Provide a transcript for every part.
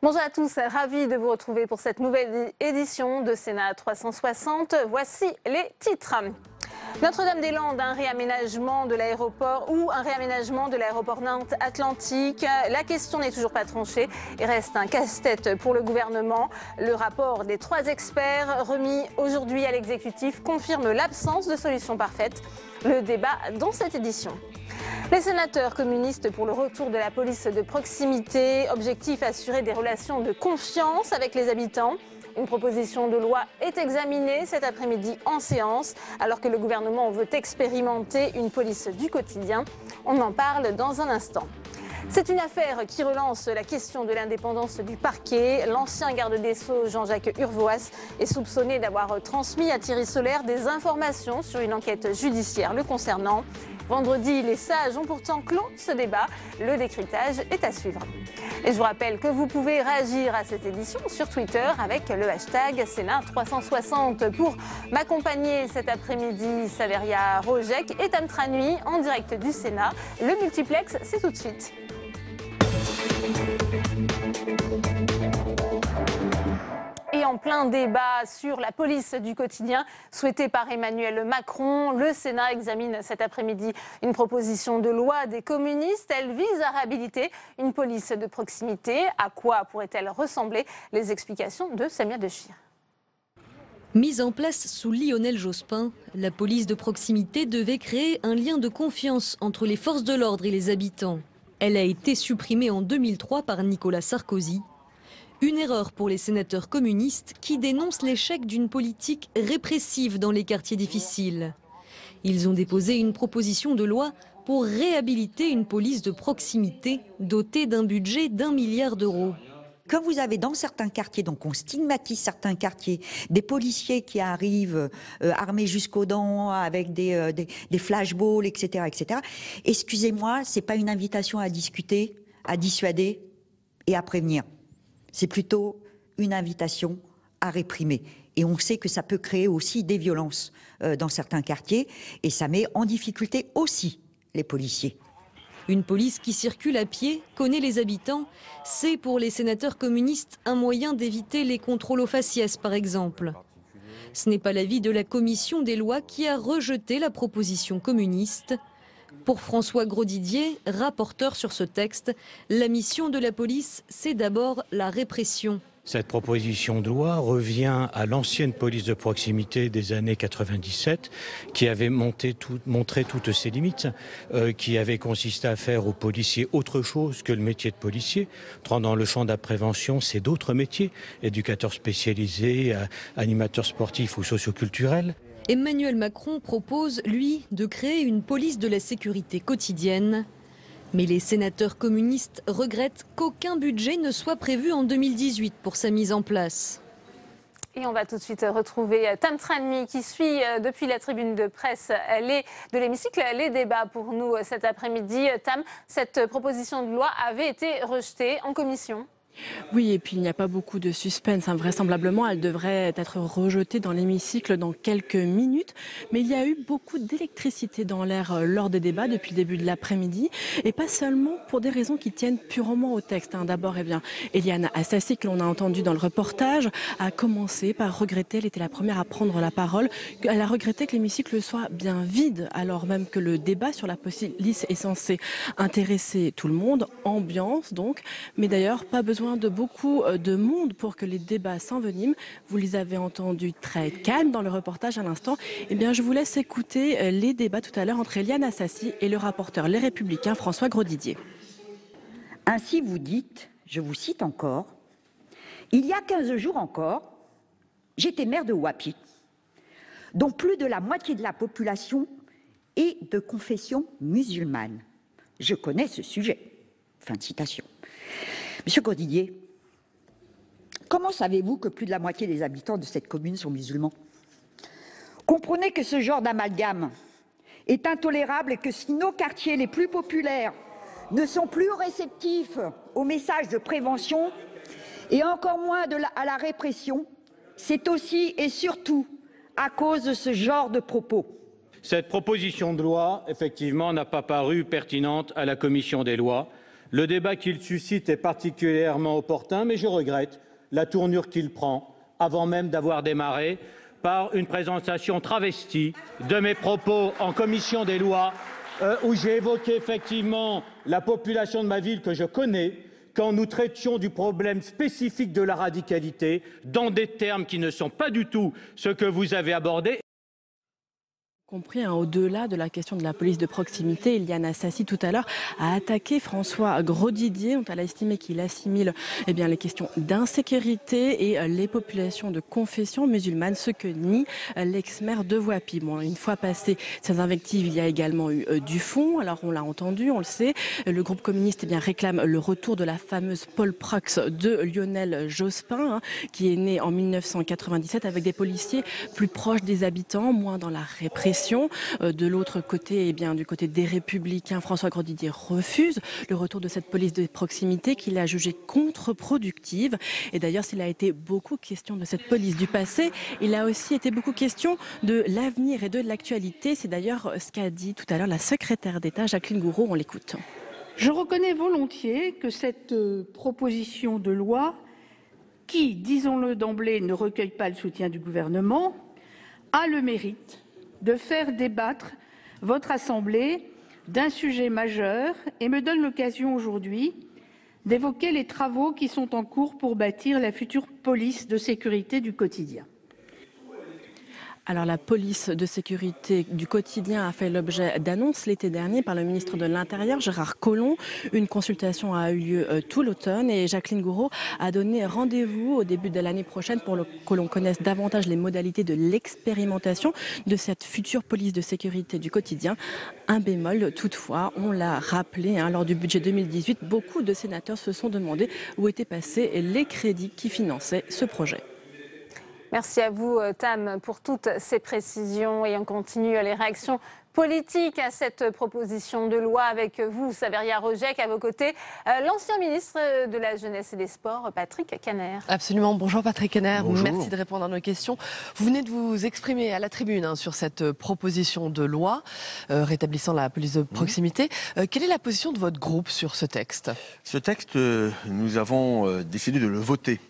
Bonjour à tous, ravi de vous retrouver pour cette nouvelle édition de Sénat 360. Voici les titres. Notre-Dame-des-Landes, un réaménagement de l'aéroport ou un réaménagement de l'aéroport Nantes-Atlantique. La question n'est toujours pas tranchée et reste un casse-tête pour le gouvernement. Le rapport des 3 experts remis aujourd'hui à l'exécutif confirme l'absence de solution parfaite. Le débat dans cette édition. Les sénateurs communistes pour le retour de la police de proximité. Objectif, assurer des relations de confiance avec les habitants. Une proposition de loi est examinée cet après-midi en séance, alors que le gouvernement veut expérimenter une police du quotidien. On en parle dans un instant. C'est une affaire qui relance la question de l'indépendance du parquet. L'ancien garde des Sceaux, Jean-Jacques Urvoas, est soupçonné d'avoir transmis à Thierry Solère des informations sur une enquête judiciaire le concernant. Vendredi, les sages ont pourtant clos ce débat. Le décryptage est à suivre. Et je vous rappelle que vous pouvez réagir à cette édition sur Twitter avec le hashtag Sénat360. Pour m'accompagner cet après-midi, Saveria Rojek et Tam Tranui en direct du Sénat. Le multiplex, c'est tout de suite. Et en plein débat sur la police du quotidien souhaitée par Emmanuel Macron, le Sénat examine cet après-midi une proposition de loi des communistes. Elle vise à réhabiliter une police de proximité. À quoi pourrait-elle ressembler? Les explications de Samia Dechir. Mise en place sous Lionel Jospin, la police de proximité devait créer un lien de confiance entre les forces de l'ordre et les habitants. Elle a été supprimée en 2003 par Nicolas Sarkozy. Une erreur pour les sénateurs communistes qui dénoncent l'échec d'une politique répressive dans les quartiers difficiles. Ils ont déposé une proposition de loi pour réhabiliter une police de proximité dotée d'un budget d'1 milliard d'euros. Quand vous avez dans certains quartiers, donc on stigmatise certains quartiers, des policiers qui arrivent armés jusqu'aux dents, avec des flashballs, etc., etc. Excusez-moi, c'est pas une invitation à discuter, à dissuader et à prévenir. C'est plutôt une invitation à réprimer. Et on sait que ça peut créer aussi des violences dans certains quartiers, et ça met en difficulté aussi les policiers. Une police qui circule à pied, connaît les habitants, c'est pour les sénateurs communistes un moyen d'éviter les contrôles aux faciès, par exemple. Ce n'est pas l'avis de la commission des lois qui a rejeté la proposition communiste. Pour François Grosdidier, rapporteur sur ce texte, la mission de la police, c'est d'abord la répression. Cette proposition de loi revient à l'ancienne police de proximité des années 97 qui avait montré toutes ses limites, qui avait consisté à faire aux policiers autre chose que le métier de policier. Dans le champ de la prévention, c'est d'autres métiers, éducateurs spécialisés, animateurs sportifs ou socioculturels. Emmanuel Macron propose, lui, de créer une police de la sécurité quotidienne. Mais les sénateurs communistes regrettent qu'aucun budget ne soit prévu en 2018 pour sa mise en place. Et on va tout de suite retrouver Tam Tranui qui suit depuis la tribune de presse de l'hémicycle les débats pour nous cet après-midi. Tam, cette proposition de loi avait été rejetée en commission. Oui, et puis il n'y a pas beaucoup de suspense. Vraisemblablement, elle devrait être rejetée dans l'hémicycle dans quelques minutes. Mais il y a eu beaucoup d'électricité dans l'air lors des débats depuis le début de l'après-midi. Et pas seulement pour des raisons qui tiennent purement au texte. D'abord, Éliane Assassi, que l'on a entendu dans le reportage, a commencé par regretter, elle était la première à prendre la parole, elle a regretté que l'hémicycle soit bien vide, alors même que le débat sur la police est censé intéresser tout le monde. Ambiance donc, mais d'ailleurs pas besoin de beaucoup de monde pour que les débats s'enveniment. Vous les avez entendus très calmes dans le reportage à l'instant. Eh bien, je vous laisse écouter les débats tout à l'heure entre Éliane Assassi et le rapporteur Les Républicains François Grosdidier. Ainsi vous dites, je vous cite encore, « Il y a 15 jours encore, j'étais maire de Ouapit, dont plus de la moitié de la population est de confession musulmane. Je connais ce sujet. » Fin de citation. Monsieur Grosdidier, comment savez-vous que plus de la moitié des habitants de cette commune sont musulmans? Comprenez que ce genre d'amalgame est intolérable et que si nos quartiers les plus populaires ne sont plus réceptifs aux messages de prévention et encore moins à la répression, c'est aussi et surtout à cause de ce genre de propos. Cette proposition de loi, effectivement, n'a pas paru pertinente à la commission des lois. Le débat qu'il suscite est particulièrement opportun, mais je regrette la tournure qu'il prend, avant même d'avoir démarré, par une présentation travestie de mes propos en commission des lois, où j'ai évoqué effectivement la population de ma ville que je connais, quand nous traitions du problème spécifique de la radicalité dans des termes qui ne sont pas du tout ce que vous avez abordé. Compris, au-delà de la question de la police de proximité, Éliane Assassi tout à l'heure a attaqué François Grosdidier, dont elle a estimé qu'il assimile les questions d'insécurité et les populations de confession musulmane, ce que nie l'ex-maire de Voipy. Bon, une fois passées ces invectives, il y a également eu du fond. Alors on l'a entendu, on le sait, le groupe communiste réclame le retour de la fameuse Pol Prox de Lionel Jospin, qui est né en 1997 avec des policiers plus proches des habitants, moins dans la répression. De l'autre côté, du côté des Républicains, François Grosdidier refuse le retour de cette police de proximité qu'il a jugée contre-productive. Et d'ailleurs, s'il a été beaucoup question de cette police du passé, il a aussi été beaucoup question de l'avenir et de l'actualité. C'est d'ailleurs ce qu'a dit tout à l'heure la secrétaire d'État, Jacqueline Gourault. On l'écoute. Je reconnais volontiers que cette proposition de loi, qui, disons-le d'emblée, ne recueille pas le soutien du gouvernement, a le mérite de faire débattre votre Assemblée d'un sujet majeur et me donne l'occasion aujourd'hui d'évoquer les travaux qui sont en cours pour bâtir la future police de sécurité du quotidien. Alors la police de sécurité du quotidien a fait l'objet d'annonces l'été dernier par le ministre de l'Intérieur, Gérard Collomb. Une consultation a eu lieu tout l'automne et Jacqueline Gourault a donné rendez-vous au début de l'année prochaine pour que l'on connaisse davantage les modalités de l'expérimentation de cette future police de sécurité du quotidien. Un bémol toutefois, on l'a rappelé, lors du budget 2018, beaucoup de sénateurs se sont demandé où étaient passés les crédits qui finançaient ce projet. Merci à vous, Tam, pour toutes ces précisions. Et on continue les réactions politiques à cette proposition de loi avec vous, Saveria Rojek, à vos côtés, l'ancien ministre de la Jeunesse et des Sports, Patrick Kanner. Absolument. Bonjour Patrick Kanner. Bonjour. Merci de répondre à nos questions. Vous venez de vous exprimer à la tribune sur cette proposition de loi rétablissant la police de proximité. Quelle est la position de votre groupe sur ce texte ? Ce texte, nous avons décidé de le voter.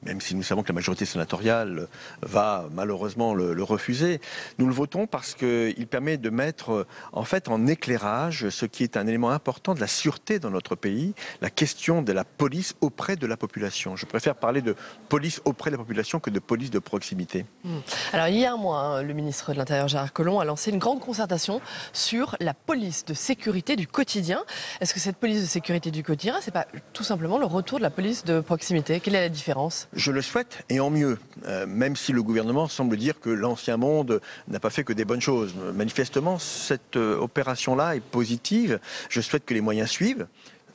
Même si nous savons que la majorité sénatoriale va malheureusement le refuser. Nous le votons parce qu'il permet de mettre en éclairage ce qui est un élément important de la sûreté dans notre pays, la question de la police auprès de la population. Je préfère parler de police auprès de la population que de police de proximité. Alors il y a un mois, le ministre de l'Intérieur Gérard Collomb a lancé une grande concertation sur la police de sécurité du quotidien. Est-ce que cette police de sécurité du quotidien, c'est pas tout simplement le retour de la police de proximité ? Quelle est la différence ? Je le souhaite, et en mieux, même si le gouvernement semble dire que l'ancien monde n'a pas fait que des bonnes choses. Manifestement, cette opération-là est positive. Je souhaite que les moyens suivent.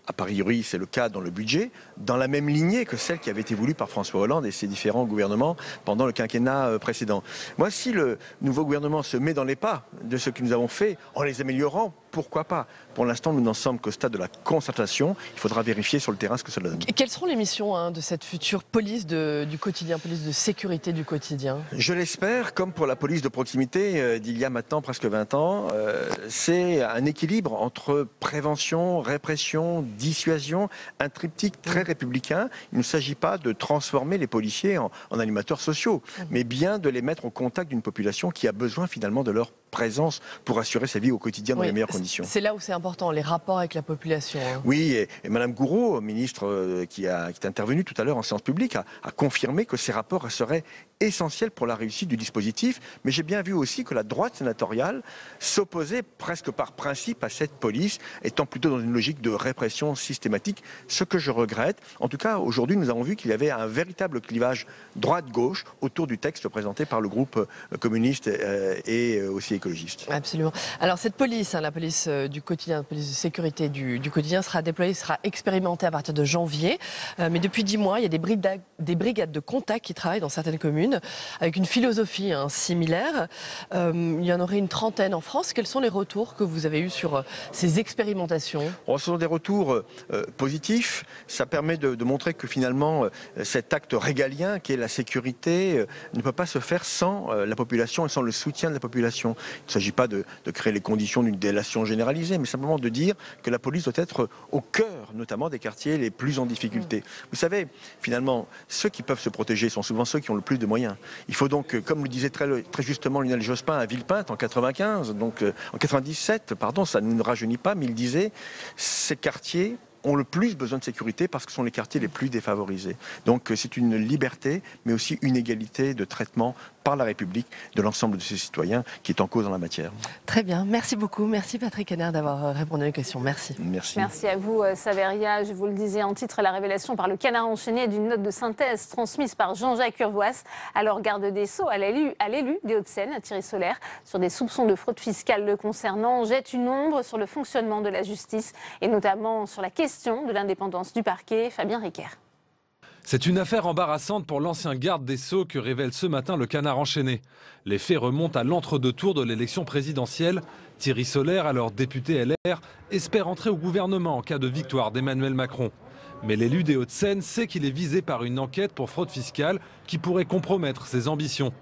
A priori, c'est le cas dans le budget, dans la même lignée que celle qui avait été voulue par François Hollande et ses différents gouvernements pendant le quinquennat précédent. Moi, si le nouveau gouvernement se met dans les pas de ce que nous avons fait, en les améliorant, pourquoi pas ? Pour l'instant, nous n'en sommes qu'au stade de la concertation. Il faudra vérifier sur le terrain ce que ça donne. Et quelles seront les missions de cette future police du quotidien, police de sécurité du quotidien ? Je l'espère, comme pour la police de proximité d'il y a maintenant presque 20 ans, c'est un équilibre entre prévention, répression, dissuasion, un triptyque très républicain. Il ne s'agit pas de transformer les policiers en animateurs sociaux, mais bien de les mettre au contact d'une population qui a besoin finalement de leur présence pour assurer sa vie au quotidien dans les meilleures conditions. C'est là où c'est important, les rapports avec la population. Oui, et Mme Gourault, ministre qui est intervenue tout à l'heure en séance publique, a confirmé que ces rapports seraient essentiels pour la réussite du dispositif. Mais j'ai bien vu aussi que la droite sénatoriale s'opposait presque par principe à cette police, étant plutôt dans une logique de répression systématique, ce que je regrette. En tout cas, aujourd'hui, nous avons vu qu'il y avait un véritable clivage droite-gauche autour du texte présenté par le groupe communiste et aussi écologiste. Absolument. Alors cette police, la police du quotidien, la police de sécurité du quotidien sera déployée, sera expérimentée à partir de janvier. Mais depuis 10 mois, il y a des brigades de contact qui travaillent dans certaines communes. communes, avec une philosophie similaire. Il y en aurait une trentaine en France. Quels sont les retours que vous avez eus sur ces expérimentations? Ce sont des retours positifs. Ça permet de montrer que finalement, cet acte régalien qui est la sécurité ne peut pas se faire sans la population et sans le soutien de la population. Il ne s'agit pas de créer les conditions d'une délation généralisée, mais simplement de dire que la police doit être au cœur, notamment des quartiers les plus en difficulté. Vous savez, finalement, ceux qui peuvent se protéger sont souvent ceux qui ont le plus de moyens. Il faut donc, comme le disait très justement Lionel Jospin à Villepinte en 95, donc en 97, pardon, ça ne nous rajeunit pas, mais il disait ces quartiers ont le plus besoin de sécurité parce que ce sont les quartiers les plus défavorisés. Donc c'est une liberté, mais aussi une égalité de traitement par la République de l'ensemble de ses citoyens qui est en cause en la matière. Très bien, merci beaucoup. Merci Patrick Henner d'avoir répondu aux questions. Merci. Merci. Merci à vous Saveria. Je vous le disais en titre, la révélation par le Canard enchaîné d'une note de synthèse transmise par Jean-Jacques Urvoas, alors garde des Sceaux, à l'élu des Hauts-de-Seine, Thierry Solère, sur des soupçons de fraude fiscale le concernant, jette une ombre sur le fonctionnement de la justice et notamment sur la question de l'indépendance du parquet. Fabien Riquer. C'est une affaire embarrassante pour l'ancien garde des Sceaux que révèle ce matin le Canard enchaîné. Les faits remontent à l'entre-deux tours de l'élection présidentielle. Thierry Solère, alors député LR, espère entrer au gouvernement en cas de victoire d'Emmanuel Macron. Mais l'élu des Hauts-de-Seine sait qu'il est visé par une enquête pour fraude fiscale qui pourrait compromettre ses ambitions.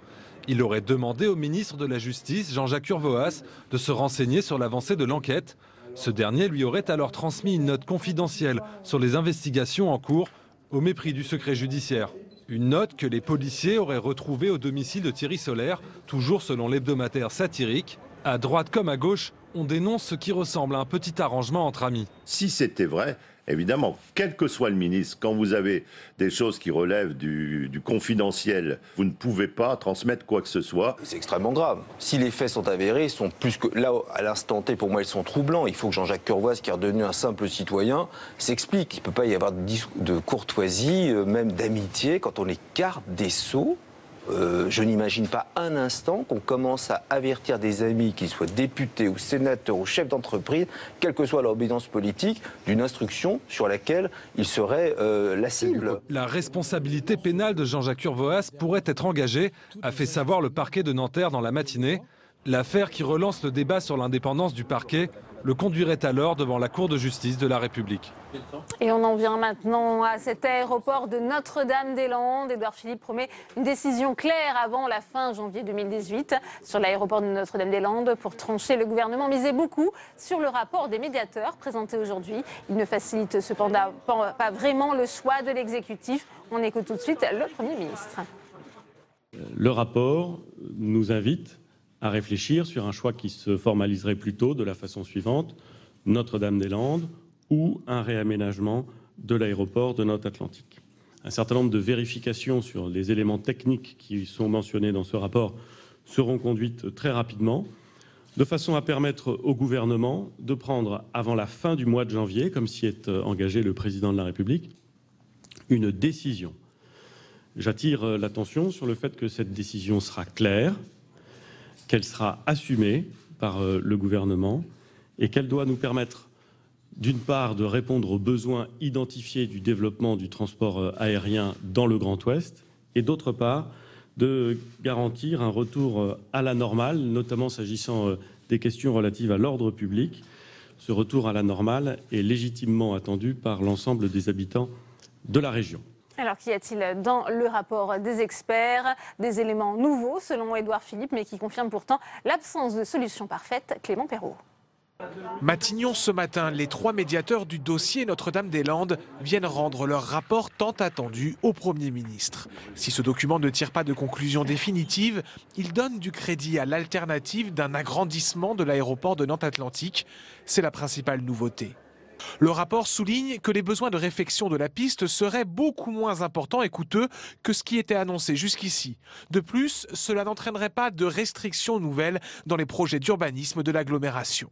Il aurait demandé au ministre de la Justice, Jean-Jacques Urvoas, de se renseigner sur l'avancée de l'enquête. Ce dernier lui aurait alors transmis une note confidentielle sur les investigations en cours, au mépris du secret judiciaire. Une note que les policiers auraient retrouvée au domicile de Thierry Solère, toujours selon l'hebdomadaire satirique. À droite comme à gauche, on dénonce ce qui ressemble à un petit arrangement entre amis. Si c'était vrai, évidemment, quel que soit le ministre, quand vous avez des choses qui relèvent du confidentiel, vous ne pouvez pas transmettre quoi que ce soit. C'est extrêmement grave. Si les faits sont avérés, ils sont plus que... Là, à l'instant T, pour moi, ils sont troublants. Il faut que Jean-Jacques Urvoas, qui est redevenu un simple citoyen, s'explique. Il ne peut pas y avoir de courtoisie, même d'amitié, quand on est garde des Sceaux. Je n'imagine pas un instant qu'on commence à avertir des amis, qu'ils soient députés ou sénateurs ou chefs d'entreprise, quelle que soit leur obédience politique, d'une instruction sur laquelle ils seraient la cible. La responsabilité pénale de Jean-Jacques Urvoas pourrait être engagée, a fait savoir le parquet de Nanterre dans la matinée. L'affaire qui relance le débat sur l'indépendance du parquet le conduirait alors devant la Cour de justice de la République. Et on en vient maintenant à cet aéroport de Notre-Dame-des-Landes. Édouard Philippe promet une décision claire avant la fin janvier 2018 sur l'aéroport de Notre-Dame-des-Landes. Pour trancher, le gouvernement misait beaucoup sur le rapport des médiateurs présenté aujourd'hui. Il ne facilite cependant pas vraiment le choix de l'exécutif. On écoute tout de suite le Premier ministre. Le rapport nous invite à réfléchir sur un choix qui se formaliserait plutôt de la façon suivante: Notre-Dame-des-Landes ou un réaménagement de l'aéroport de Nantes-Atlantique. Un certain nombre de vérifications sur les éléments techniques qui sont mentionnés dans ce rapport seront conduites très rapidement, de façon à permettre au gouvernement de prendre, avant la fin du mois de janvier, comme s'y est engagé le président de la République, une décision. J'attire l'attention sur le fait que cette décision sera claire, qu'elle sera assumée par le gouvernement et qu'elle doit nous permettre, d'une part, de répondre aux besoins identifiés du développement du transport aérien dans le Grand Ouest et d'autre part, de garantir un retour à la normale, notamment s'agissant des questions relatives à l'ordre public. Ce retour à la normale est légitimement attendu par l'ensemble des habitants de la région. Alors, qu'y a-t-il dans le rapport des experts? Des éléments nouveaux, selon Édouard Philippe, mais qui confirment pourtant l'absence de solution parfaite. Clément Perrault. Matignon ce matin, les 3 médiateurs du dossier Notre-Dame-des-Landes viennent rendre leur rapport tant attendu au Premier ministre. Si ce document ne tire pas de conclusion définitive, il donne du crédit à l'alternative d'un agrandissement de l'aéroport de Nantes-Atlantique. C'est la principale nouveauté. Le rapport souligne que les besoins de réfection de la piste seraient beaucoup moins importants et coûteux que ce qui était annoncé jusqu'ici. De plus, cela n'entraînerait pas de restrictions nouvelles dans les projets d'urbanisme de l'agglomération.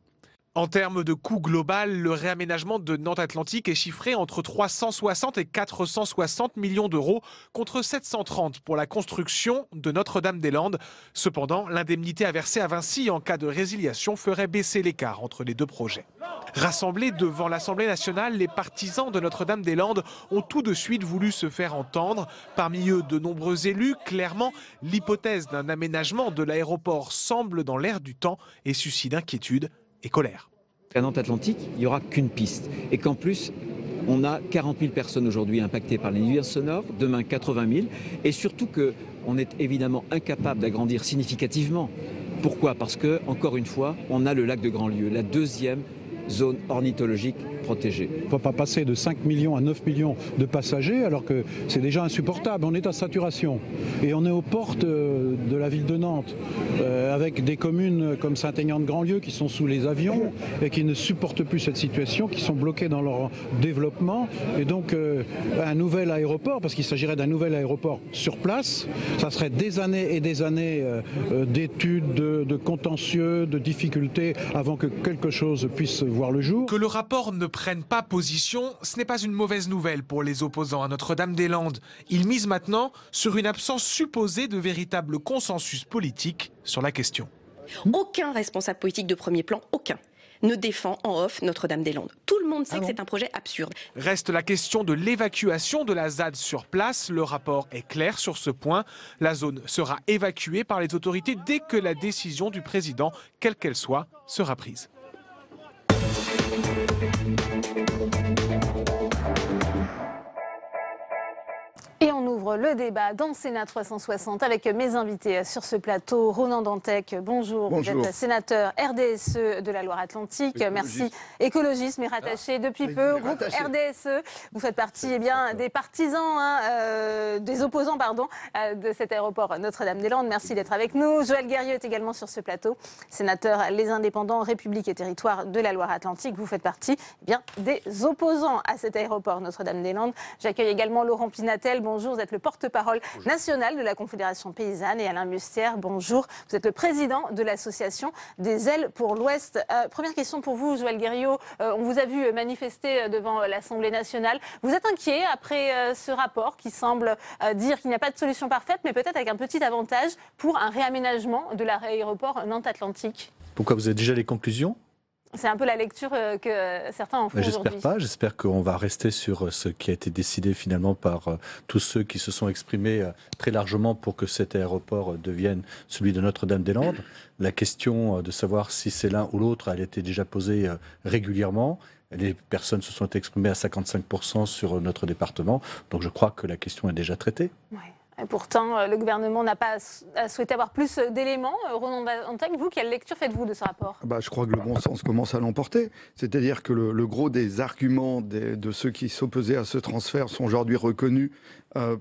En termes de coût global, le réaménagement de Nantes Atlantique est chiffré entre 360 et 460 millions d'euros contre 730 pour la construction de Notre-Dame-des-Landes. Cependant, l'indemnité à verser à Vinci en cas de résiliation ferait baisser l'écart entre les deux projets. Rassemblés devant l'Assemblée nationale, les partisans de Notre-Dame-des-Landes ont tout de suite voulu se faire entendre. Parmi eux, de nombreux élus. Clairement, l'hypothèse d'un aménagement de l'aéroport semble dans l'air du temps et suscite inquiétude et colère. À Nantes Atlantique, il n'y aura qu'une piste. Et qu'en plus, on a 40 000 personnes aujourd'hui impactées par les nuisances sonores, demain 80 000. Et surtout qu'on est évidemment incapable d'agrandir significativement. Pourquoi? Parce que, encore une fois, on a le lac de Grandlieu, la deuxième zone ornithologique protégée. On ne peut pas passer de 5 millions à 9 millions de passagers alors que c'est déjà insupportable. On est à saturation et on est aux portes de la ville de Nantes avec des communes comme Saint-Aignan-de-Grandlieu qui sont sous les avions et qui ne supportent plus cette situation, qui sont bloquées dans leur développement. Et donc un nouvel aéroport, parce qu'il s'agirait d'un nouvel aéroport sur place, ça serait des années et des années d'études, de contentieux, de difficultés avant que quelque chose puisse voir le jour. Que le rapport ne prenne pas position, ce n'est pas une mauvaise nouvelle pour les opposants à Notre-Dame-des-Landes. Ils misent maintenant sur une absence supposée de véritable consensus politique sur la question. Aucun responsable politique de premier plan, aucun, ne défend en off Notre-Dame-des-Landes. Tout le monde sait que c'est un projet absurde. Reste la question de l'évacuation de la ZAD sur place. Le rapport est clair sur ce point. La zone sera évacuée par les autorités dès que la décision du président, quelle qu'elle soit, sera prise. Et on ouvre le débat dans Sénat 360 avec mes invités sur ce plateau. Ronan Dantec, bonjour. Bonjour. Vous êtes sénateur RDSE de la Loire-Atlantique. Merci. Écologiste, mais rattaché depuis peu au groupe RDSE. Vous faites partie des partisans, des opposants de cet aéroport Notre-Dame-des-Landes. Merci d'être avec nous. Joël Guerriau est également sur ce plateau. Sénateur Les Indépendants, République et Territoire de la Loire-Atlantique. Vous faites partie des opposants à cet aéroport Notre-Dame-des-Landes. J'accueille également Laurent Pinatel. Bonjour, vous êtes le porte-parole national de la Confédération paysanne, et Alain Mustière, bonjour, vous êtes le président de l'association des Ailes pour l'Ouest. Première question pour vous, Joël Guerriau, on vous a vu manifester devant l'Assemblée nationale. Vous êtes inquiet après ce rapport qui semble dire qu'il n'y a pas de solution parfaite, mais peut-être avec un petit avantage pour un réaménagement de l'aéroport Nantes-Atlantique? Pourquoi vous avez déjà les conclusions? C'est un peu la lecture que certains en font aujourd'hui. J'espère pas, j'espère qu'on va rester sur ce qui a été décidé finalement par tous ceux qui se sont exprimés très largement pour que cet aéroport devienne celui de Notre-Dame-des-Landes. La question de savoir si c'est l'un ou l'autre, elle a été déjà posée régulièrement. Les personnes se sont exprimées à 55% sur notre département, donc je crois que la question est déjà traitée. Ouais. Et pourtant, le gouvernement n'a pas souhaité avoir plus d'éléments. Ronan Dantec, vous, quelle lecture faites-vous de ce rapport? Je crois que le bon sens commence à l'emporter. C'est-à-dire que le gros des arguments de ceux qui s'opposaient à ce transfert sont aujourd'hui reconnus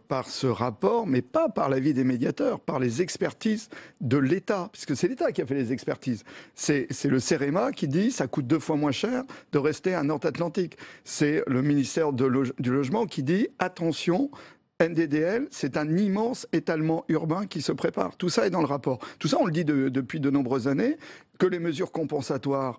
par ce rapport, mais pas par l'avis des médiateurs, par les expertises de l'État, puisque c'est l'État qui a fait les expertises. C'est le CEREMA qui dit que ça coûte 2 fois moins cher de rester à Nantes-Atlantique. C'est le ministère du Logement qui dit « Attention ». NDDL, c'est un immense étalement urbain qui se prépare. Tout ça est dans le rapport. Tout ça, on le dit depuis de nombreuses années, que les mesures compensatoires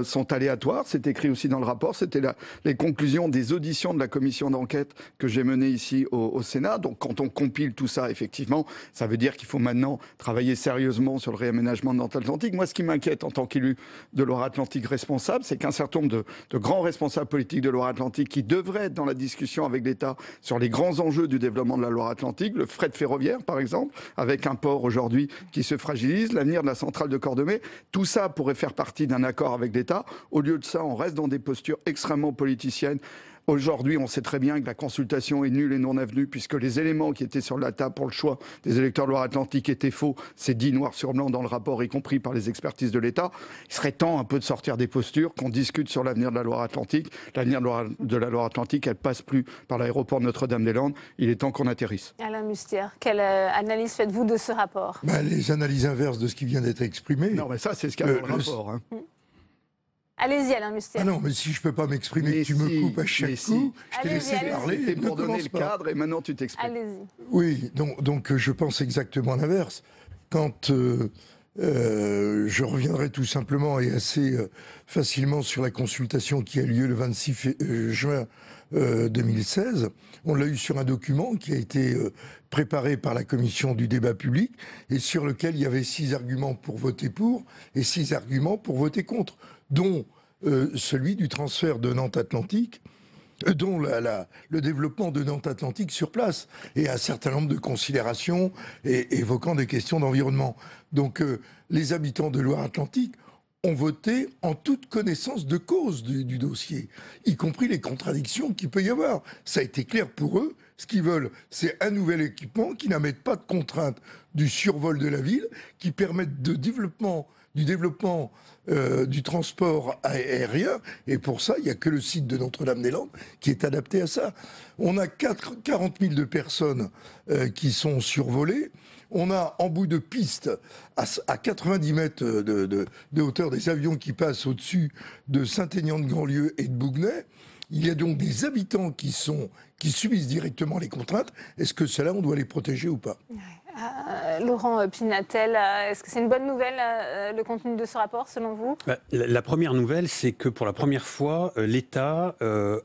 sont aléatoires. C'est écrit aussi dans le rapport. C'était les conclusions des auditions de la commission d'enquête que j'ai menée ici au Sénat. Donc, quand on compile tout ça, effectivement, ça veut dire qu'il faut maintenant travailler sérieusement sur le réaménagement de Nantes-Atlantique. Moi, ce qui m'inquiète en tant qu'élu de Loire-Atlantique responsable, c'est qu'un certain nombre de grands responsables politiques de Loire-Atlantique qui devraient être dans la discussion avec l'État sur les grands enjeux du développement de la Loire-Atlantique, le fret ferroviaire, par exemple, avec un port aujourd'hui qui se fragilise, l'avenir de la centrale de Cordemais, tout ça pourrait faire partie d'un accord avec l'État. Au lieu de ça, on reste dans des postures extrêmement politiciennes. Aujourd'hui, on sait très bien que la consultation est nulle et non avenue, puisque les éléments qui étaient sur la table pour le choix des électeurs de Loire-Atlantique étaient faux. C'est dit noir sur blanc dans le rapport, y compris par les expertises de l'État. Il serait temps un peu de sortir des postures, qu'on discute sur l'avenir de la Loire-Atlantique. L'avenir de la Loire-Atlantique, elle passe plus par l'aéroport Notre-Dame-des-Landes. Il est temps qu'on atterrisse. Alain Mustière, quelle analyse faites-vous de ce rapport? Les analyses inverses de ce qui vient d'être exprimé. Non, mais ça, c'est ce qu'il y a dans le rapport. Hein. Allez-y, Alain Mustière. Ah non, mais si je ne peux pas m'exprimer, tu me coupes à chaque coup. Je t'ai laissé parler. Et pour donner le cadre, et maintenant tu t'exprimes. Allez-y. Oui, donc je pense exactement l'inverse. Quand Je reviendrai tout simplement et assez facilement sur la consultation qui a lieu le 26 juin 2016. On l'a eu sur un document qui a été préparé par la commission du débat public et sur lequel il y avait 6 arguments pour voter pour et 6 arguments pour voter contre, dont celui du transfert de Nantes Atlantique, dont le développement de Nantes Atlantique sur place, et un certain nombre de considérations évoquant des questions d'environnement. Donc les habitants de Loire-Atlantique ont voté en toute connaissance de cause du dossier, y compris les contradictions qu'il peut y avoir. Ça a été clair pour eux. Ce qu'ils veulent, c'est un nouvel équipement qui n'amène pas de contraintes du survol de la ville, qui permette du développement du transport aérien. Et pour ça, il n'y a que le site de Notre-Dame-des-Landes qui est adapté à ça. On a 40 000 de personnes qui sont survolées. On a en bout de piste, à 90 mètres de hauteur, des avions qui passent au-dessus de Saint-Aignan-de-Grandlieu et de Bouguenais. Il y a donc des habitants qui subissent directement les contraintes. Est-ce que cela, on doit les protéger ou pas ? Laurent Pinatel, est-ce que c'est une bonne nouvelle, le contenu de ce rapport, selon vous ? La première nouvelle, c'est que pour la première fois, l'État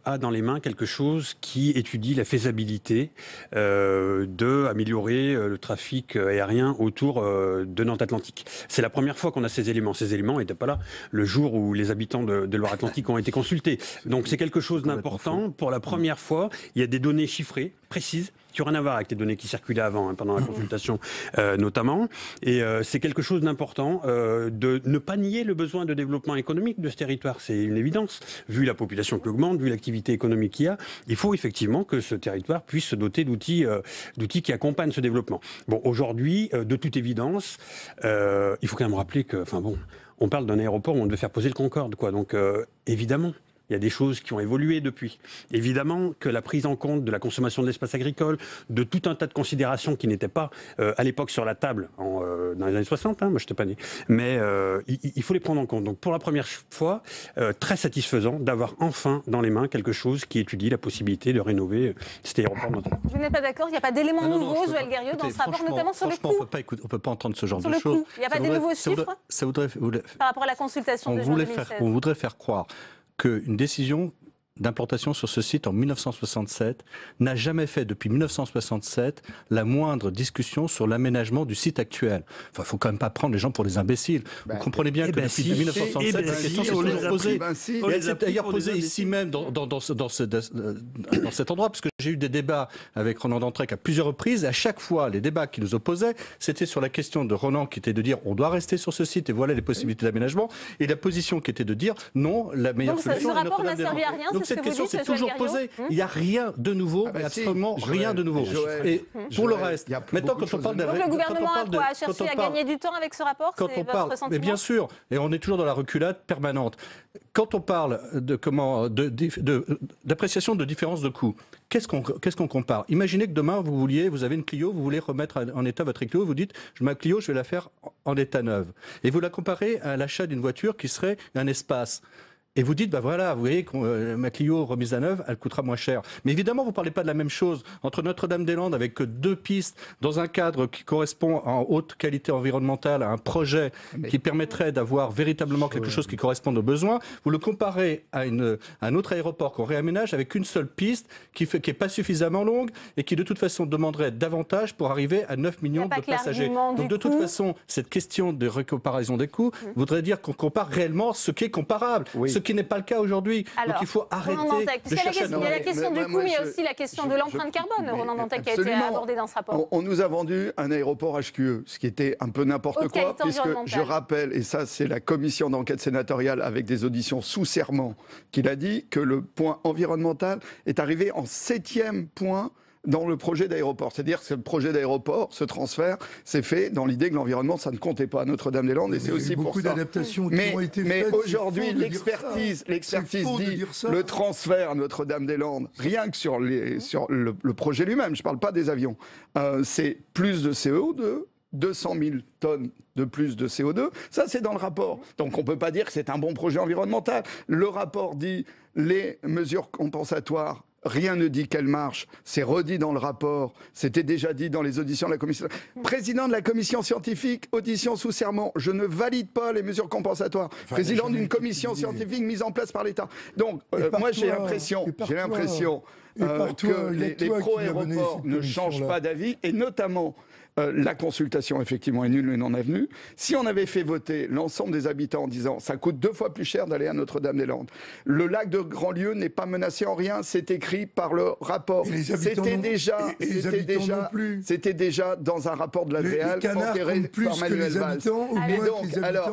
a dans les mains quelque chose qui étudie la faisabilité d'améliorer le trafic aérien autour de Nantes Atlantique. C'est la première fois qu'on a ces éléments. Ces éléments n'étaient pas là le jour où les habitants de Loire-Atlantique ont été consultés. Donc c'est quelque chose d'important. Pour la première fois, il y a des données chiffrées, précises, qui n'ont rien à voir avec les données qui circulaient avant, pendant la consultation notamment. Et c'est quelque chose d'important de ne pas nier le besoin de développement économique de ce territoire. C'est une évidence. Vu la population qui augmente, vu l'activité économique qu'il y a, il faut effectivement que ce territoire puisse se doter d'outils qui accompagnent ce développement. Bon, aujourd'hui, de toute évidence, il faut quand même rappeler que, on parle d'un aéroport où on devait faire poser le Concorde, quoi. Donc, évidemment, il y a des choses qui ont évolué depuis. Évidemment que la prise en compte de la consommation de l'espace agricole, de tout un tas de considérations qui n'étaient pas à l'époque sur la table dans les années 60, moi je n'étais pas né, mais il faut les prendre en compte. Donc pour la première fois, très satisfaisant d'avoir enfin dans les mains quelque chose qui étudie la possibilité de rénover cet aéroport notamment. Vous n'êtes pas d'accord ? Il n'y a pas d'éléments nouveaux, Joël Guerrieux, dans ce rapport, notamment sur le coût ? On ne peut pas entendre ce genre de choses. Il n'y a pas des nouveaux chiffres par rapport à la consultation de juin 2016 ? On voudrait faire croire qu'une décision d'implantation sur ce site en 1967 n'a jamais fait depuis 1967 la moindre discussion sur l'aménagement du site actuel. Enfin, il ne faut quand même pas prendre les gens pour des imbéciles. Vous comprenez bien que depuis 1967, la question s'est toujours posée. Elle s'est d'ailleurs posée ici même dans cet endroit, parce que j'ai eu des débats avec Ronan Dantec à plusieurs reprises, et à chaque fois, les débats qui nous opposaient, c'était sur la question de Ronan qui était de dire on doit rester sur ce site et voilà les possibilités d'aménagement, et la position qui était de dire non, la meilleure solution est Notre-Dame-des-Landes. Donc ce rapport n'a servi à rien. Donc cette question s'est toujours posée. Il n'y a rien de nouveau, absolument rien de nouveau. Et pour le reste, maintenant quand on parle donc le gouvernement a quoi cherché à gagner du temps avec ce rapport? Quand on parle, mais bien sûr, et on est toujours dans la reculade permanente. Quand on parle d'appréciation de différence de coûts, qu'est-ce qu'on compare? Imaginez que demain vous avez une Clio, vous voulez remettre en état votre Clio, vous dites ma Clio je vais la faire en état neuf, et vous la comparez à l'achat d'une voiture qui serait un espace. Et vous dites, vous voyez, ma Clio remise à neuve, elle coûtera moins cher. Mais évidemment, vous ne parlez pas de la même chose entre Notre-Dame-des-Landes avec 2 pistes dans un cadre qui correspond en haute qualité environnementale à un projet qui permettrait d'avoir véritablement quelque chose qui corresponde aux besoins. Vous le comparez à un autre aéroport qu'on réaménage avec une seule piste qui n'est pas suffisamment longue et qui de toute façon demanderait davantage pour arriver à 9 millions de passagers. Donc de toute façon, cette question de recomparaison des coûts voudrait dire qu'on compare réellement ce qui est comparable. Ce qui n'est pas le cas aujourd'hui. Donc il faut arrêter de chercher... Il y a la question du coût, mais il y a aussi la question de l'empreinte carbone, Ronan Dantec, qui a été abordée dans ce rapport. On nous a vendu un aéroport HQE, ce qui était un peu n'importe quoi, puisque je rappelle, et ça c'est la commission d'enquête sénatoriale avec des auditions sous serment, qu'il a dit que le point environnemental est arrivé en 7e point dans le projet d'aéroport. C'est-à-dire que ce projet d'aéroport, ce transfert, c'est fait dans l'idée que l'environnement, ça ne comptait pas à Notre-Dame-des-Landes, et c'est aussi pour ça. Beaucoup d'adaptations qui ont été faites. Mais aujourd'hui, l'expertise dit le transfert à Notre-Dame-des-Landes, rien que sur le projet lui-même, je ne parle pas des avions, c'est plus de CO2, 200 000 tonnes de plus de CO2, ça c'est dans le rapport. Donc on ne peut pas dire que c'est un bon projet environnemental. Le rapport dit les mesures compensatoires Rien ne dit qu'elle marche. C'est redit dans le rapport. C'était déjà dit dans les auditions de la commission. Président de la commission scientifique, audition sous serment. Je ne valide pas les mesures compensatoires. Président d'une commission scientifique mise en place par l'État. Donc, moi, j'ai l'impression que les pro-aéroports ne changent pas d'avis, et notamment... la consultation, effectivement, est nulle et non avenue. Si on avait fait voter l'ensemble des habitants en disant ça coûte 2 fois plus cher d'aller à Notre-Dame-des-Landes, le lac de Grandlieu n'est pas menacé en rien, c'est écrit par le rapport. C'était déjà dans un rapport de l'Adréal enterré par Manuel Valls.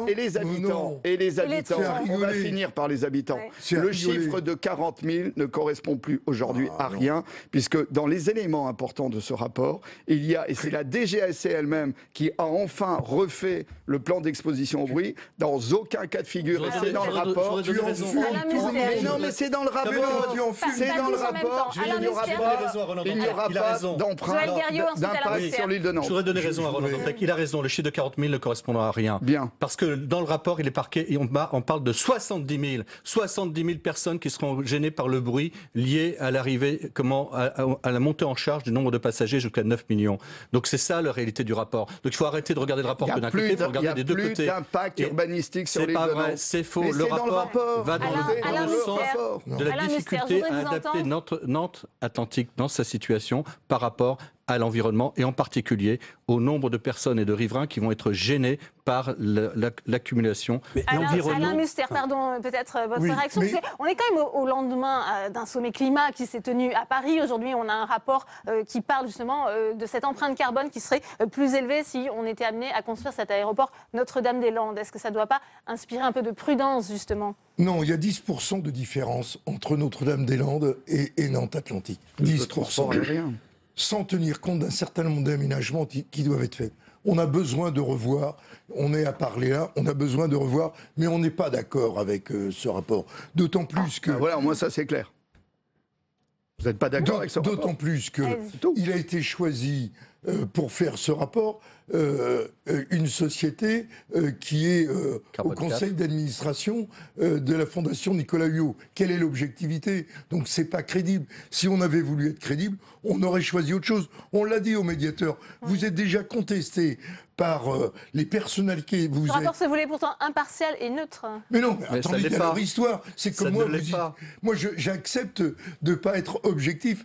Et les habitants, on va finir par les habitants. Le chiffre de 40 000 ne correspond plus aujourd'hui à rien, puisque dans les éléments importants de ce rapport, il y a, et c'est la DGAC elle-même qui a enfin refait le plan d'exposition au bruit, dans aucun cas de figure, et c'est dans le rapport. Non, mais c'est dans le rapport. C'est dans le rapport. Il n'y aura pas d'impact sur l'île de Nantes. Je voudrais donner raison à Roland Dantec. Il a raison, le chiffre de 40 000 ne correspond à rien. Bien. Parce que dans le rapport, il est marqué, et on parle de 70 000 personnes qui seront gênées par le bruit lié à l'arrivée, à la montée en charge du nombre de passagers jusqu'à 9 millions. Donc c'est ça la réalité du rapport. Donc il faut arrêter de regarder le rapport que d'un côté, il faut regarder des deux côtés. Il n'y a plus d'impact urbanistique sur l'île de Nantes. C'est pas vrai, c'est faux. Le rapport va dans le sens de la difficulté à adapter Nantes Atlantique dans sa situation par rapport à l'environnement, et en particulier au nombre de personnes et de riverains qui vont être gênés par l'accumulation. Alain Muster, pardon, peut-être votre réaction. Mais... On est quand même au lendemain d'un sommet climat qui s'est tenu à Paris. Aujourd'hui, on a un rapport qui parle justement de cette empreinte carbone qui serait plus élevée si on était amené à construire cet aéroport Notre-Dame-des-Landes. Est-ce que ça ne doit pas inspirer un peu de prudence, justement ? Non, il y a 10% de différence entre Notre-Dame-des-Landes et Nantes Atlantique. 10%. Sans tenir compte d'un certain nombre d'aménagements qui doivent être faits. On a besoin de revoir, on est à parler là, on a besoin de revoir, mais on n'est pas d'accord avec ce rapport. D'autant plus que... Voilà, au moins ça c'est clair. Vous n'êtes pas d'accord avec ce rapport ? D'autant plus qu'il a été choisi pour faire ce rapport une société qui est au conseil d'administration de la Fondation Nicolas Hulot. Quelle est l'objectivité ? Donc c'est pas crédible. Si on avait voulu être crédible, on aurait choisi autre chose. On l'a dit au médiateur. Vous êtes déjà contesté par les personnalités. Ce rapport se voulait pourtant impartial et neutre. Mais non, mais attendez, il y a leur histoire. C'est comme moi, moi j'accepte de ne pas être objectif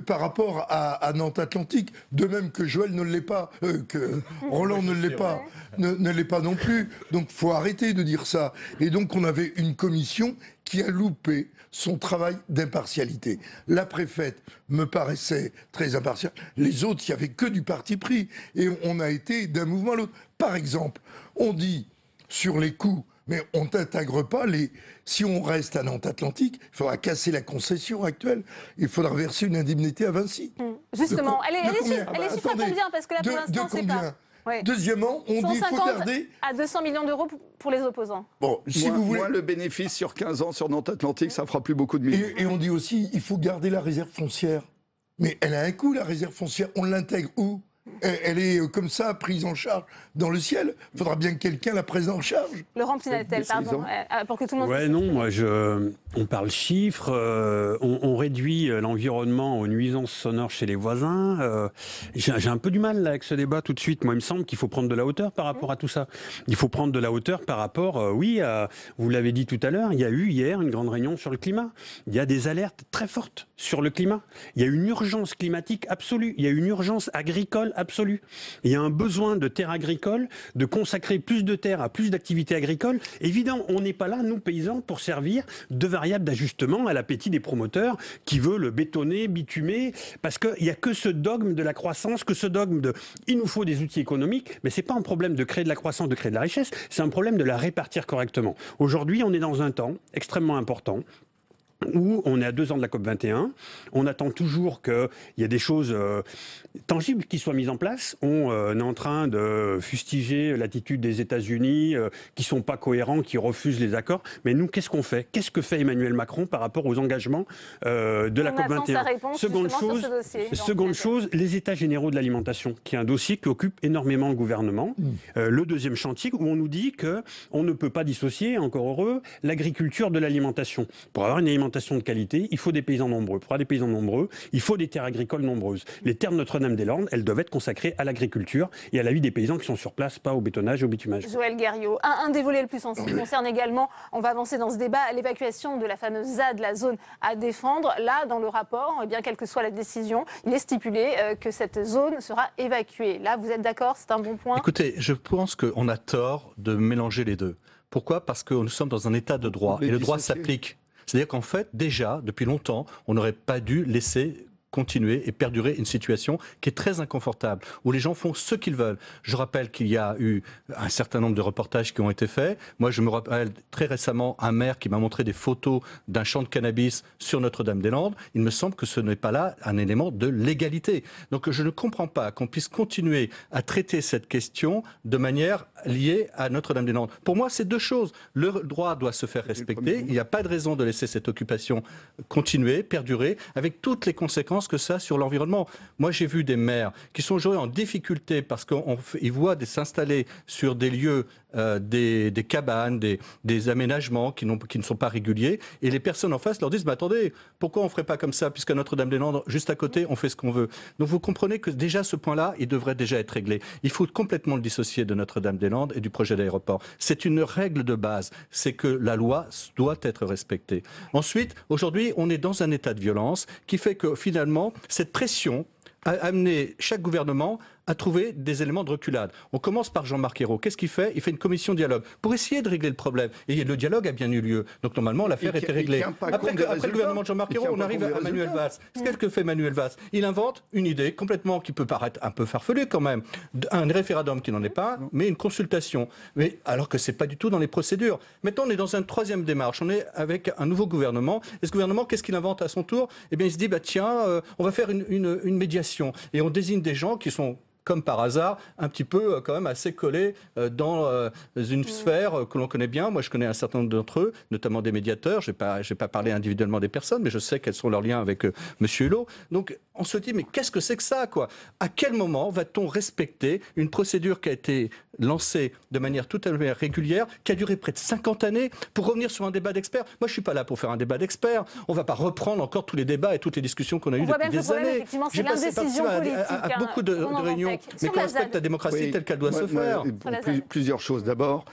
par rapport à Nantes Atlantique, de même que Joël ne l'est pas, que Roland ne l'est pas, ne l'est pas non plus. Donc il faut arrêter de dire ça. Et donc on avait une commission qui a loupé son travail d'impartialité. La préfète me paraissait très impartiale. Les autres, il n'y avait que du parti pris. Et on a été d'un mouvement à l'autre. Par exemple, on dit sur les coûts, mais on n'intègre pas les... Si on reste à Nantes Atlantique, il faudra casser la concession actuelle. Il faudra verser une indemnité à Vinci. Justement, elle est chiffrée combien ? Parce que là, pour l'instant, c'est pas... Ouais. Deuxièmement, on dit qu'il faut garder... à 200 millions d'euros pour les opposants. Bon, si vous voulez... le bénéfice sur 15 ans sur Nantes Atlantique, ça fera plus beaucoup de millions. Et on dit aussi, il faut garder la réserve foncière. Mais elle a un coût, la réserve foncière. On l'intègre où ? Elle est comme ça, prise en charge dans le ciel. Il faudra bien que quelqu'un la prenne en charge. Laurent Pinel-Tel, pardon, pour que tout le monde... Ouais, non, moi, on parle chiffres, on réduit l'environnement aux nuisances sonores chez les voisins. J'ai un peu du mal là, avec ce débat tout de suite. Moi, il me semble qu'il faut prendre de la hauteur par rapport à tout ça. Il faut prendre de la hauteur par rapport, vous l'avez dit tout à l'heure, il y a eu hier une grande réunion sur le climat. Il y a des alertes très fortes sur le climat. Il y a une urgence climatique absolue. Il y a une urgence agricole absolue. Il y a un besoin de terres agricoles, de consacrer plus de terres à plus d'activités agricoles. Évidemment, on n'est pas là, nous, paysans, pour servir de variable d'ajustement à l'appétit des promoteurs qui veulent bétonner, bitumer, parce qu'il n'y a que ce dogme de la croissance, que ce dogme de « il nous faut des outils économiques », mais ce n'est pas un problème de créer de la croissance, de créer de la richesse, c'est un problème de la répartir correctement. Aujourd'hui, on est dans un temps extrêmement important où on est à 2 ans de la COP21, on attend toujours qu'il y ait des choses tangibles qui soient mises en place. On est en train de fustiger l'attitude des États-Unis qui ne sont pas cohérents, qui refusent les accords. Mais nous, qu'est-ce qu'on fait ? Qu'est-ce que fait Emmanuel Macron par rapport aux engagements de la COP21 ? Seconde chose, les États généraux de l'alimentation, qui est un dossier qui occupe énormément le gouvernement. Le deuxième chantier où on nous dit qu'on ne peut pas dissocier, encore heureux, l'agriculture de l'alimentation. Pour avoir une alimentation alimentation de qualité, il faut des paysans nombreux. Pour avoir des paysans nombreux, il faut des terres agricoles nombreuses. Les terres de Notre-Dame-des-Landes, elles doivent être consacrées à l'agriculture et à la vie des paysans qui sont sur place, pas au bétonnage et au bitumage. Joël Guerriau, un des volets le plus sensible concerne également, on va avancer dans ce débat, l'évacuation de la fameuse ZAD, la zone à défendre. Là, dans le rapport, eh bien, quelle que soit la décision, il est stipulé que cette zone sera évacuée. Là, vous êtes d'accord? C'est un bon point? Écoutez, je pense qu'on a tort de mélanger les deux. Pourquoi? Parce que nous sommes dans un état de droit et le droit s'applique. C'est-à-dire qu'en fait, déjà, depuis longtemps, on n'aurait pas dû laisser continuer et perdurer une situation qui est très inconfortable, où les gens font ce qu'ils veulent. Je rappelle qu'il y a eu un certain nombre de reportages qui ont été faits. Moi, je me rappelle très récemment un maire qui m'a montré des photos d'un champ de cannabis sur Notre-Dame-des-Landes. Il me semble que ce n'est pas là un élément de légalité. Donc je ne comprends pas qu'on puisse continuer à traiter cette question de manière liée à Notre-Dame-des-Landes. Pour moi, c'est deux choses. Le droit doit se faire respecter. Il n'y a pas de raison de laisser cette occupation continuer, perdurer, avec toutes les conséquences que ça sur l'environnement. Moi, j'ai vu des maires qui sont aujourd'hui en difficulté parce qu'ils voient s'installer sur des lieux, des cabanes, des aménagements qui ne sont pas réguliers, et les personnes en face leur disent « Mais attendez, pourquoi on ne ferait pas comme ça, puisqu'à Notre-Dame-des-Landes, juste à côté, on fait ce qu'on veut ?» Donc vous comprenez que déjà ce point-là, il devrait déjà être réglé. Il faut complètement le dissocier de Notre-Dame-des-Landes et du projet d'aéroport. C'est une règle de base, c'est que la loi doit être respectée. Ensuite, aujourd'hui, on est dans un état de violence qui fait que finalement, cette pression a amené chaque gouvernement à trouver des éléments de reculade. On commence par Jean-Marc Ayrault. Qu'est-ce qu'il fait? Il fait une commission de dialogue pour essayer de régler le problème. Et le dialogue a bien eu lieu. Donc normalement, l'affaire était réglée. Après le gouvernement de Jean-Marc Ayrault, on arrive à Manuel Valls. Qu'est-ce que fait Manuel Valls? Il invente une idée complètement qui peut paraître un peu farfelue quand même. Un référendum qui n'en est pas, mais une consultation. Mais alors que c'est pas du tout dans les procédures. Maintenant, on est dans une troisième démarche. On est avec un nouveau gouvernement. Et ce gouvernement, qu'est-ce qu'il invente à son tour? Eh bien, il se dit, bah tiens, on va faire une médiation. Et on désigne des gens qui sont, comme par hasard, un petit peu quand même assez collés dans une sphère que l'on connaît bien. Moi, je connais un certain nombre d'entre eux, notamment des médiateurs. Je vais pas parler individuellement des personnes, mais je sais quels sont leurs liens avec M. Hulot. Donc, on se dit, mais qu'est-ce que c'est que ça, quoi? À quel moment va-t-on respecter une procédure qui a été lancée de manière tout à fait régulière, qui a duré près de 50 années, pour revenir sur un débat d'experts? Moi, je suis pas là pour faire un débat d'experts. On va pas reprendre encore tous les débats et toutes les discussions qu'on a eues depuis des années. J'ai passé à beaucoup de réunions, mais qu'on respecte la démocratie telle qu'elle doit se faire. Plusieurs choses. D'abord,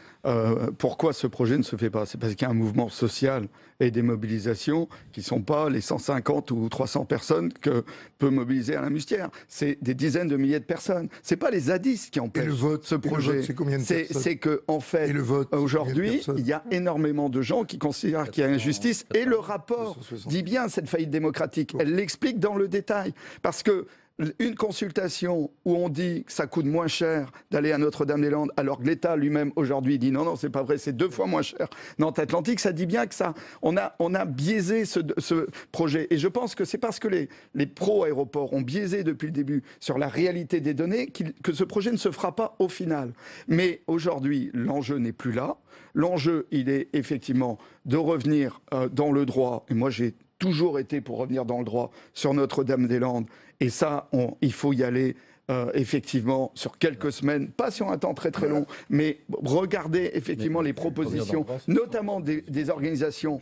pourquoi ce projet ne se fait pas? C'est parce qu'il y a un mouvement social et des mobilisations qui ne sont pas les 150 ou 300 personnes que peut mobiliser Alain Mustière. C'est des dizaines de milliers de personnes. Ce n'est pas les zadistes qui empêchent ce projet. C'est combien de personnes? C'est qu'en fait, aujourd'hui, il y a énormément de gens qui considèrent qu'il y a injustice. Et le rapport dit bien cette faillite démocratique. Elle l'explique dans le détail. Parce que une consultation où on dit que ça coûte moins cher d'aller à Notre-Dame-des-Landes, alors que l'État lui-même aujourd'hui dit non, c'est pas vrai, c'est 2 fois moins cher. Nantes-Atlantique, ça dit bien que ça, on a biaisé ce projet. Et je pense que c'est parce que les pro-aéroports ont biaisé depuis le début sur la réalité des données que ce projet ne se fera pas au final. Mais aujourd'hui, l'enjeu n'est plus là. L'enjeu, il est effectivement de revenir dans le droit. Et moi, j'ai toujours été pour revenir dans le droit sur Notre-Dame-des-Landes. Et ça, il faut y aller effectivement sur quelques semaines, pas sur un temps très très long, mais regarder effectivement les propositions, notamment des organisations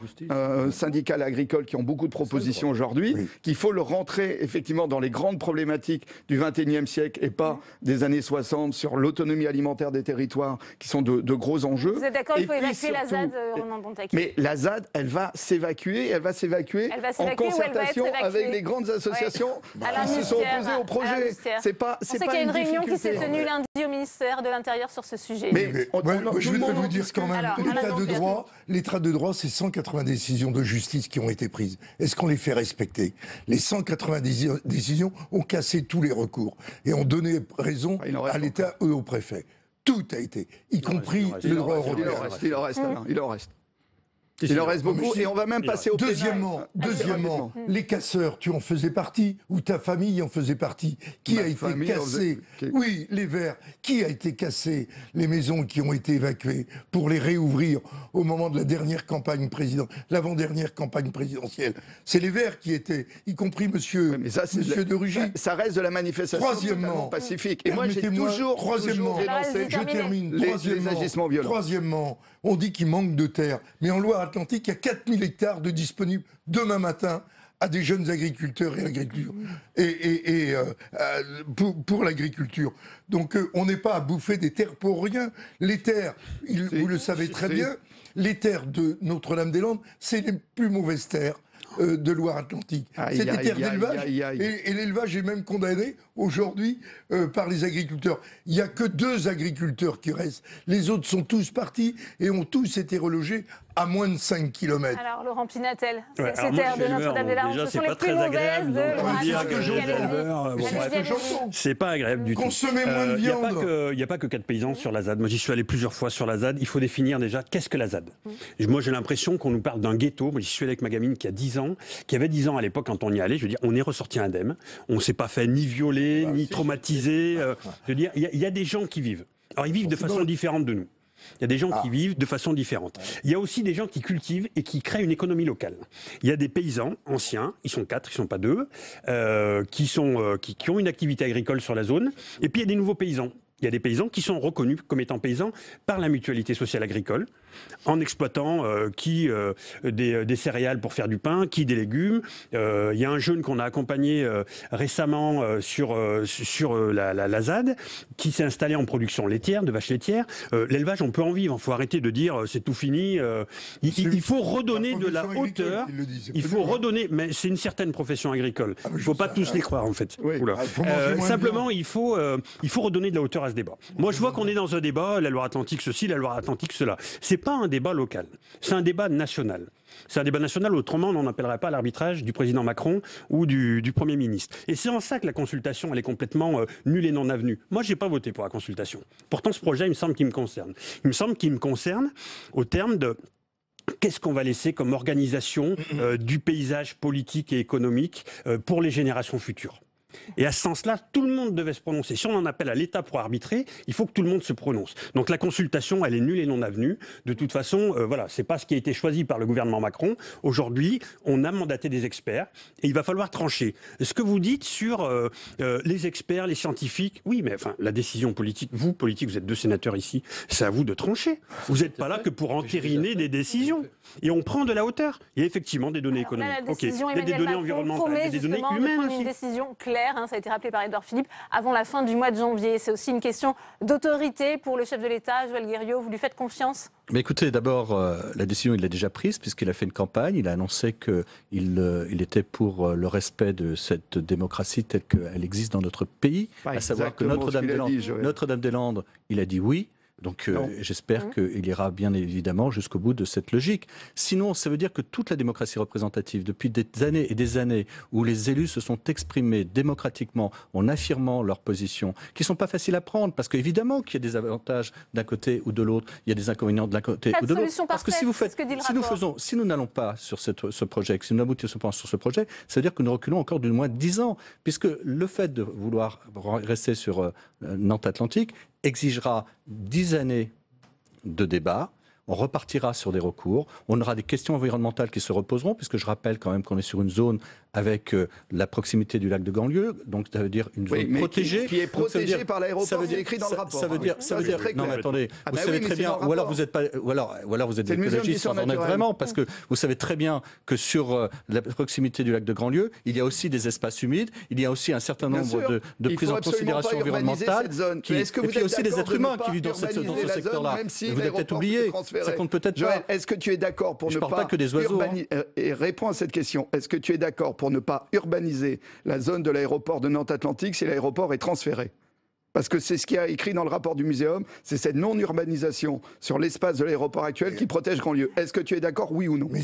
syndicales agricoles qui ont beaucoup de propositions aujourd'hui, qu'il faut le rentrer effectivement dans les grandes problématiques du XXIe siècle et pas des années 60 sur l'autonomie alimentaire des territoires qui sont de gros enjeux. Vous êtes d'accord, il faut évacuer la ZAD, Ronan Bontac? Mais la ZAD, elle va s'évacuer en concertation avec les grandes associations qui se sont opposées au projet. On sait qu'il y a une réunion qui s'est tenue lundi au ministère de l'Intérieur sur ce sujet. Mais je voudrais vous dire quand même, l'état de droit, c'est 180 décisions de justice qui ont été prises. Est-ce qu'on les fait respecter? Les 180 décisions ont cassé tous les recours et ont donné raison à l'État et au préfet. Tout a été, y compris le droit européen. Il en reste, Alain, il en reste. Il en reste beaucoup et on va même passer au Deuxièmement, les casseurs, tu en faisais partie ou ta famille en faisait partie. Qui a été cassé? Oui, les Verts. Qui a été cassé? Les maisons qui ont été évacuées pour les réouvrir au moment de la dernière campagne présidentielle, l'avant-dernière campagne présidentielle. C'est les Verts qui étaient, y compris monsieur de Rugy. Ça reste de la manifestation pacifique. Et moi, j'ai toujours dénoncé je termine. Les agissements violents. Troisièmement, on dit qu'il manque de terre. Mais en Loire-Atlantique, Loire-Atlantique, il y a 4000 hectares de disponibles demain matin à des jeunes agriculteurs et l'agriculture pour l'agriculture. Donc on n'est pas à bouffer des terres pour rien. Les terres, vous le savez très bien, les terres de Notre-Dame-des-Landes, c'est les plus mauvaises terres de Loire-Atlantique. C'est des terres d'élevage. Et l'élevage est même condamné aujourd'hui par les agriculteurs. Il n'y a que 2 agriculteurs qui restent. Les autres sont tous partis et ont tous été relogés à moins de 5 km. Alors, Laurent Pinatel, ces terres de Notre-Dame-des-Landes, ce sont les plus mauvaises de Loire-Atlantique. C'est pas agréable du tout. Consommer moins de viande. Il n'y a pas que 4 paysans sur la ZAD. Moi, j'y suis allé plusieurs fois sur la ZAD. Il faut définir déjà qu'est-ce que la ZAD. Moi, j'ai l'impression qu'on nous parle d'un ghetto. Moi, j'y suis allé avec ma gamine qui a 10 ans, qui avait 10 ans à l'époque quand on y allait. Je veux dire, on est ressorti indemne. On ne s'est pas fait ni violer, ni traumatiser. Je veux dire, il y a des gens qui vivent. Alors, ils vivent de façon différente de nous. Il y a des gens qui vivent de façon différente. Il y a aussi des gens qui cultivent et qui créent une économie locale. Il y a des paysans anciens, ils sont 4, ils ne sont pas 2, qui ont une activité agricole sur la zone. Et puis il y a des nouveaux paysans. Il y a des paysans qui sont reconnus comme étant paysans par la mutualité sociale agricole, en exploitant des céréales pour faire du pain, des légumes. Il y a un jeune qu'on a accompagné récemment sur la ZAD, qui s'est installé en production laitière, de vaches laitières. L'élevage, on peut en vivre. Il faut arrêter de dire c'est tout fini. Il faut redonner de la hauteur. Il faut redonner, mais c'est une certaine profession agricole. Il ne faut pas tous les croire, en fait. Simplement, il faut redonner de la hauteur à ce débat. Moi, je vois qu'on est dans un débat, la Loire-Atlantique ceci, la Loire-Atlantique cela. C'est pas un débat local, c'est un débat national. C'est un débat national, autrement on n'en appellerait pas l'arbitrage du président Macron ou du Premier ministre. Et c'est en ça que la consultation, elle est complètement nulle et non avenue. Moi, je n'ai pas voté pour la consultation. Pourtant, ce projet, il me semble qu'il me concerne. Il me semble qu'il me concerne au terme de... Qu'est-ce qu'on va laisser comme organisation du paysage politique et économique pour les générations futures ? Et à ce sens-là, tout le monde devait se prononcer. Si on en appelle à l'État pour arbitrer, il faut que tout le monde se prononce. Donc la consultation, elle est nulle et non avenue. De toute façon, voilà, c'est pas ce qui a été choisi par le gouvernement Macron. Aujourd'hui, on a mandaté des experts et il va falloir trancher. Ce que vous dites sur les experts, les scientifiques, oui, mais enfin, la décision politique, vous êtes 2 sénateurs ici, c'est à vous de trancher. Vous n'êtes pas là que pour entériner des décisions. Et on prend de la hauteur. Il y a effectivement des données économiques. Il y a des données environnementales, des données humaines aussi. Une décision claire. Ça a été rappelé par Édouard Philippe, avant la fin du mois de janvier. C'est aussi une question d'autorité pour le chef de l'État, Joël Guerriau. Vous lui faites confiance ? Mais écoutez, d'abord, la décision, il l'a déjà prise, puisqu'il a fait une campagne. Il a annoncé qu'il était pour le respect de cette démocratie telle qu'elle existe dans notre pays, à savoir que Notre-Dame-des-Landes, il a dit oui. Donc j'espère qu'il ira bien évidemment jusqu'au bout de cette logique. Sinon, ça veut dire que toute la démocratie représentative, depuis des années et des années, où les élus se sont exprimés démocratiquement en affirmant leurs positions, qui ne sont pas faciles à prendre, parce qu'évidemment qu'il y a des avantages d'un côté ou de l'autre, il y a des inconvénients de l'un côté ou de l'autre. Parce que si nous n'allons pas sur ce projet, si nous n'aboutissons pas sur ce projet, ça veut dire que nous reculons encore de moins de 10 ans, puisque le fait de vouloir rester sur Nantes-Atlantique exigera 10 années de débat. On repartira sur des recours. On aura des questions environnementales qui se reposeront, puisque je rappelle quand même qu'on est sur une zone avec la proximité du lac de Grandlieu, donc ça veut dire une zone protégée. Qui est protégée par l'aéroport, c'est écrit dans le rapport. Ça veut dire, non mais attendez, vous savez très bien, ou alors vous êtes pas, ou alors vous êtes écologiste sans en être vraiment, parce que vous savez très bien que sur la proximité du lac de Grandlieu, il y a aussi des espaces humides, il y a aussi un certain nombre de prises en considération environnementales, et puis aussi des êtres humains qui vivent dans ce secteur-là. Vous l'avez peut-être oublié. Ça compte peut-être pas. Est-ce que tu es d'accord pour ne pas que des oiseaux, et réponds à cette question. Est-ce que tu es d'accord pour ne pas urbaniser la zone de l'aéroport de Nantes-Atlantique si l'aéroport est transféré ? Parce que c'est ce qui a écrit dans le rapport du Muséum, c'est cette non-urbanisation sur l'espace de l'aéroport actuel qui protège Grandlieu. Est-ce que tu es d'accord, oui ou non ? Mais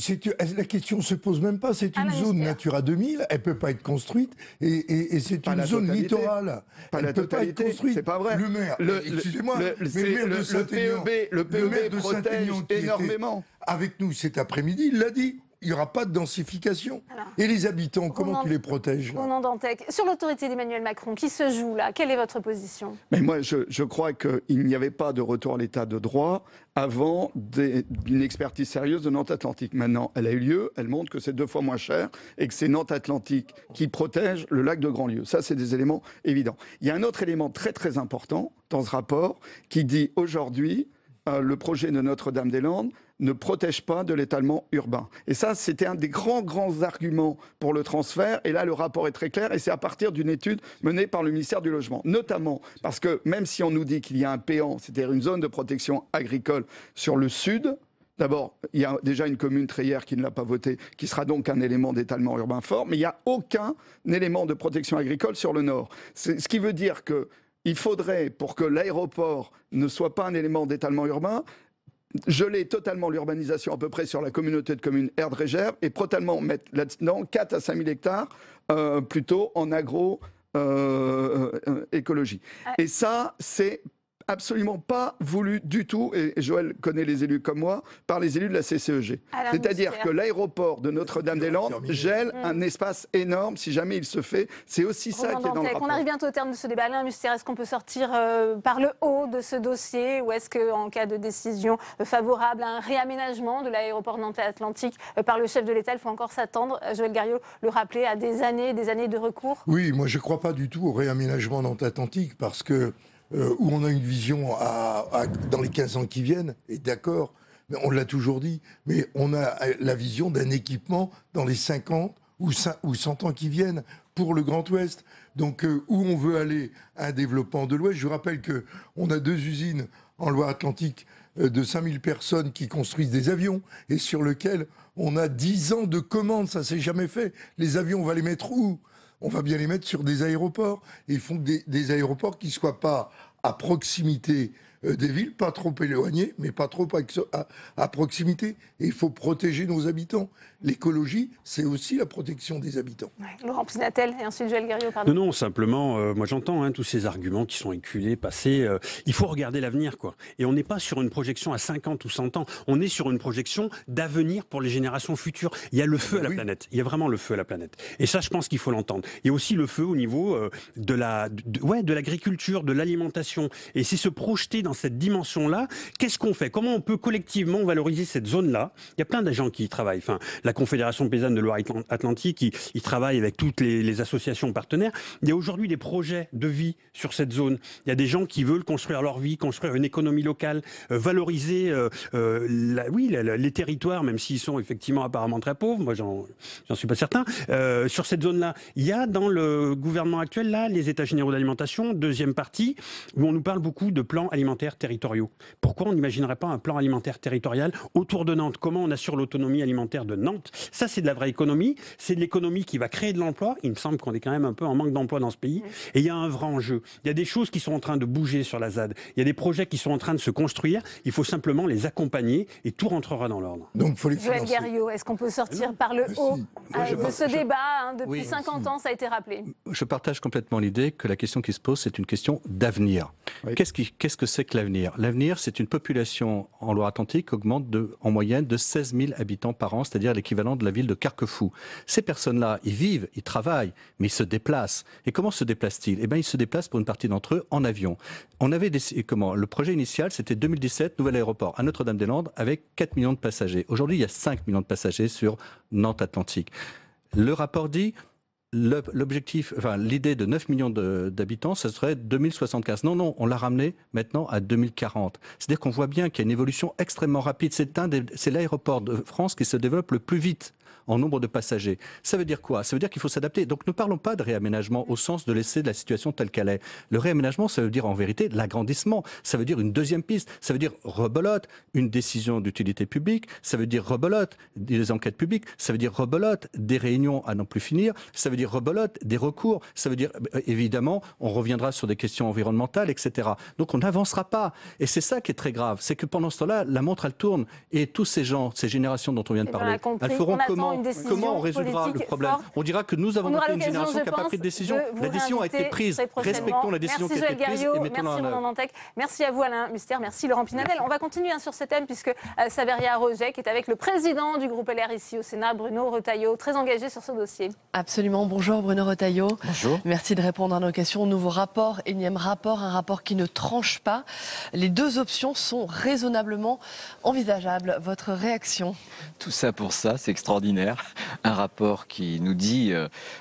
la question ne se pose même pas, c'est une zone Natura 2000, elle ne peut pas être construite, et c'est une zone littorale. Elle ne peut pas être construite. C'est pas vrai. Le maire, excusez-moi, le PEB protège énormément. Avec nous cet après-midi, il l'a dit. Il n'y aura pas de densification. Alors, et les habitants, comment tu les protèges là ? Ronan Dantec, sur l'autorité d'Emmanuel Macron, qui se joue là, quelle est votre position ? Mais moi, je crois qu'il n'y avait pas de retour à l'état de droit avant d'une expertise sérieuse de Nantes-Atlantique. Maintenant, elle a eu lieu, elle montre que c'est 2 fois moins cher et que c'est Nantes-Atlantique qui protège le lac de Grandlieu. Ça, c'est des éléments évidents. Il y a un autre élément très très important dans ce rapport qui dit aujourd'hui le projet de Notre-Dame-des-Landes ne protège pas de l'étalement urbain. Et ça, c'était un des grands arguments pour le transfert. Et là, le rapport est très clair. Et c'est à partir d'une étude menée par le ministère du Logement. Notamment parce que même si on nous dit qu'il y a un péant, c'est-à-dire une zone de protection agricole sur le sud, d'abord, il y a déjà une commune, Treillères, qui ne l'a pas voté, qui sera donc un élément d'étalement urbain fort. Mais il n'y a aucun élément de protection agricole sur le nord. Ce qui veut dire qu'il faudrait, pour que l'aéroport ne soit pas un élément d'étalement urbain, geler totalement l'urbanisation à peu près sur la communauté de communes Erdre-et-Gers et totalement mettre là-dedans 4 à 5 000 hectares plutôt en agro-écologie. Et ça, c'est absolument pas voulu du tout, et Joël connaît les élus comme moi, par les élus de la CCEG. C'est-à-dire que l'aéroport de Notre-Dame-des-Landes gèle un espace énorme si jamais il se fait. C'est aussi ça qui est dans le rapport. On arrive bientôt au terme de ce débat. Alain Mustère, est-ce qu'on peut sortir par le haut de ce dossier, ou est-ce qu'en cas de décision favorable à un réaménagement de l'aéroport Nantes-Atlantique par le chef de l'État, il faut encore s'attendre, Joël Gariot le rappelait, à des années de recours? Oui, moi je ne crois pas du tout au réaménagement Nantes-Atlantique parce que où on a une vision dans les 15 ans qui viennent, et d'accord, mais on l'a toujours dit, mais on a la vision d'un équipement dans les 50 ou 100 ans qui viennent pour le Grand Ouest. Donc où on veut aller, un développement de l'Ouest. Je vous rappelle qu'on a 2 usines en Loire-Atlantique de 5000 personnes qui construisent des avions et sur lesquels on a 10 ans de commandes, ça s'est jamais fait. Les avions, on va les mettre où ? On va bien les mettre sur des aéroports. Et il faut des aéroports qui ne soient pas à proximité des villes, pas trop éloignés, mais pas trop à proximité. Et il faut protéger nos habitants. L'écologie, c'est aussi la protection des habitants. Ouais. Laurent Pinatel et ensuite Joël Gariot, pardon. Non, simplement, moi j'entends tous ces arguments qui sont éculés, passés. Il faut regarder l'avenir, quoi. Et on n'est pas sur une projection à 50 ou 100 ans. On est sur une projection d'avenir pour les générations futures. Il y a le feu à la planète. Il y a vraiment le feu à la planète. Et ça, je pense qu'il faut l'entendre. Il y a aussi le feu au niveau de l'agriculture, de l'alimentation. Et c'est se projeter dans cette dimension-là. Qu'est-ce qu'on fait ? Comment on peut collectivement valoriser cette zone-là ? Il y a plein de gens qui y travaillent. Enfin, la Confédération paysanne de Loire-Atlantique, ils travaillent avec toutes les associations partenaires. Il y a aujourd'hui des projets de vie sur cette zone. Il y a des gens qui veulent construire leur vie, construire une économie locale, valoriser les territoires, même s'ils sont effectivement apparemment très pauvres. Moi, j'en suis pas certain. Sur cette zone-là, il y a dans le gouvernement actuel, là, les États généraux d'alimentation, deuxième partie, où on nous parle beaucoup de plans alimentaires territoriaux. Pourquoi on n'imaginerait pas un plan alimentaire territorial autour de Nantes ? Comment on assure l'autonomie alimentaire de Nantes ? Ça, c'est de la vraie économie. C'est de l'économie qui va créer de l'emploi. Il me semble qu'on est quand même un peu en manque d'emploi dans ce pays. Et il y a un vrai enjeu. Il y a des choses qui sont en train de bouger sur la ZAD. Il y a des projets qui sont en train de se construire. Il faut simplement les accompagner et tout rentrera dans l'ordre. Donc, faut les Joël Gariot, est-ce qu'on peut sortir par le haut de ce débat depuis 50 ans, ça a été rappelé. Je partage complètement l'idée que la question qui se pose, c'est une question d'avenir. Oui. Qu'est-ce que c'est que l'avenir ? L'avenir, c'est une population en Loire-Atlantique qui augmente en moyenne de 16 000 habitants par an, c'est-à-dire l'équivalent de la ville de Carquefou. Ces personnes-là, ils vivent, ils travaillent, mais ils se déplacent. Et comment se déplacent-ils ? Eh bien, ils se déplacent pour une partie d'entre eux en avion. On avait le projet initial, c'était 2017, nouvel aéroport à Notre-Dame-des-Landes avec 4 millions de passagers. Aujourd'hui, il y a 5 millions de passagers sur Nantes-Atlantique. Le rapport dit... l'idée de 9 millions d'habitants, ce serait 2075. Non, on l'a ramené maintenant à 2040. C'est-à-dire qu'on voit bien qu'il y a une évolution extrêmement rapide. C'est l'aéroport de France qui se développe le plus vite en nombre de passagers. Ça veut dire quoi ? Ça veut dire qu'il faut s'adapter. Donc ne parlons pas de réaménagement au sens de laisser la situation telle qu'elle est. Le réaménagement, ça veut dire en vérité l'agrandissement. Ça veut dire une deuxième piste. Ça veut dire rebelote, une décision d'utilité publique. Ça veut dire rebelote des enquêtes publiques. Ça veut dire rebelote des réunions à n'en plus finir. Ça veut dire rebelote des recours. Ça veut dire, évidemment, on reviendra sur des questions environnementales, etc. Donc on n'avancera pas. Et c'est ça qui est très grave. C'est que pendant ce temps-là, la montre, elle tourne. Et tous ces gens, ces générations dont on vient de parler, elles feront comment on résoudra le problème ? On dira que nous avons été une génération qui n'a pas pris de décision. La décision a été prise. Respectons la décision qui a été prise et mettons-la en œuvre. Merci à vous Alain Mustère, merci Laurent Pinatel. On va continuer sur ce thème puisque Saveria Roget est avec le président du groupe LR ici au Sénat, Bruno Retailleau, très engagé sur ce dossier. Absolument. Bonjour Bruno Retailleau. Bonjour. Merci de répondre à nos questions. Nouveau rapport, énième rapport, un rapport qui ne tranche pas. Les deux options sont raisonnablement envisageables. Votre réaction ? Tout ça pour ça, c'est extraordinaire. extraordinaire, un rapport qui nous dit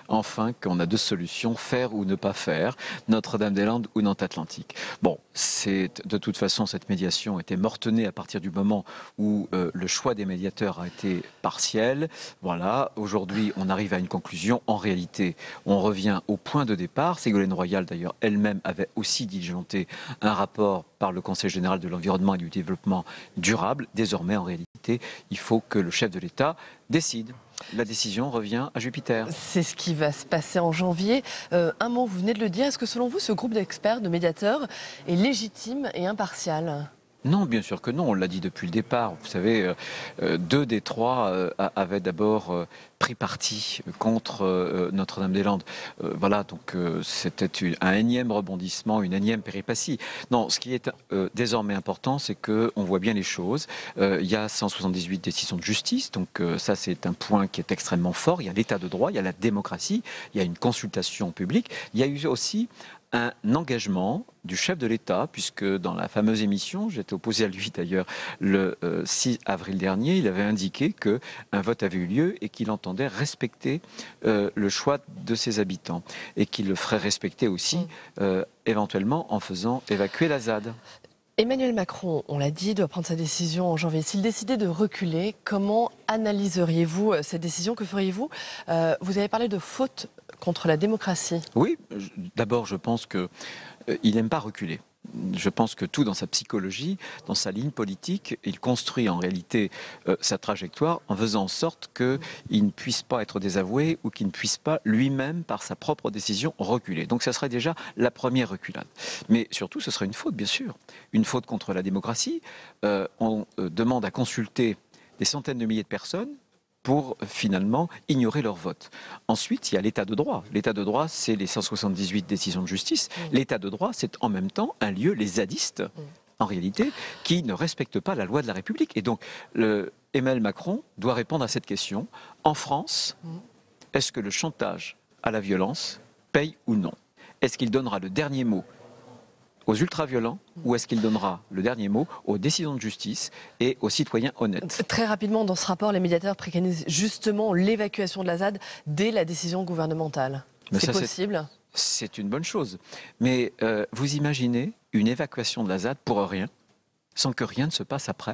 enfin qu'on a deux solutions, faire ou ne pas faire, Notre-Dame-des-Landes ou Nantes-Atlantique. Bon, de toute façon, cette médiation était mortenée à partir du moment où le choix des médiateurs a été partiel. Voilà, aujourd'hui, on arrive à une conclusion. En réalité, on revient au point de départ. Ségolène Royal, d'ailleurs, elle-même avait aussi diligenté un rapport par le Conseil général de l'environnement et du développement durable. Désormais, en réalité, il faut que le chef de l'État décide. La décision revient à Jupiter. C'est ce qui va se passer en janvier. Un mot, vous venez de le dire. Est-ce que selon vous, ce groupe d'experts, de médiateurs, est légitime et impartial ? Non, bien sûr que non, on l'a dit depuis le départ. Vous savez, 2 des 3 avaient d'abord pris parti contre Notre-Dame-des-Landes. Voilà, donc c'était un énième rebondissement, une énième péripétie. Non, ce qui est désormais important, c'est qu'on voit bien les choses. Il y a 178 décisions de justice, donc ça c'est un point qui est extrêmement fort. Il y a l'état de droit, il y a la démocratie, il y a une consultation publique. Il y a eu aussi un engagement du chef de l'État, puisque dans la fameuse émission, j'étais opposé à lui d'ailleurs le 6 avril dernier, il avait indiqué qu'un vote avait eu lieu et qu'il entendait respecter le choix de ses habitants et qu'il le ferait respecter aussi éventuellement en faisant évacuer la ZAD. Emmanuel Macron, on l'a dit, doit prendre sa décision en janvier. S'il décidait de reculer, comment analyseriez-vous cette décision? Que feriez-vous? Vous avez parlé de faute contre la démocratie. Oui, d'abord je pense qu'il n'aime pas reculer. Je pense que tout dans sa psychologie, dans sa ligne politique, il construit en réalité sa trajectoire en faisant en sorte qu'il ne puisse pas être désavoué ou qu'il ne puisse pas lui-même, par sa propre décision, reculer. Donc ça serait déjà la première reculade. Mais surtout, ce serait une faute, bien sûr. Une faute contre la démocratie. On demande à consulter des centaines de milliers de personnes pour finalement ignorer leur vote. Ensuite, il y a l'état de droit. L'état de droit, c'est les 178 décisions de justice. L'état de droit, c'est en même temps un lieu, les zadistes, en réalité, qui ne respectent pas la loi de la République. Et donc, Emmanuel Macron doit répondre à cette question. En France, est-ce que le chantage à la violence paye ou non? Est-ce qu'il donnera le dernier mot aux ultra-violents ou est-ce qu'il donnera le dernier mot aux décisions de justice et aux citoyens honnêtes? Très rapidement, dans ce rapport, les médiateurs préconisent justement l'évacuation de la ZAD dès la décision gouvernementale. C'est possible? C'est une bonne chose. Mais vous imaginez une évacuation de la ZAD pour rien, sans que rien ne se passe après?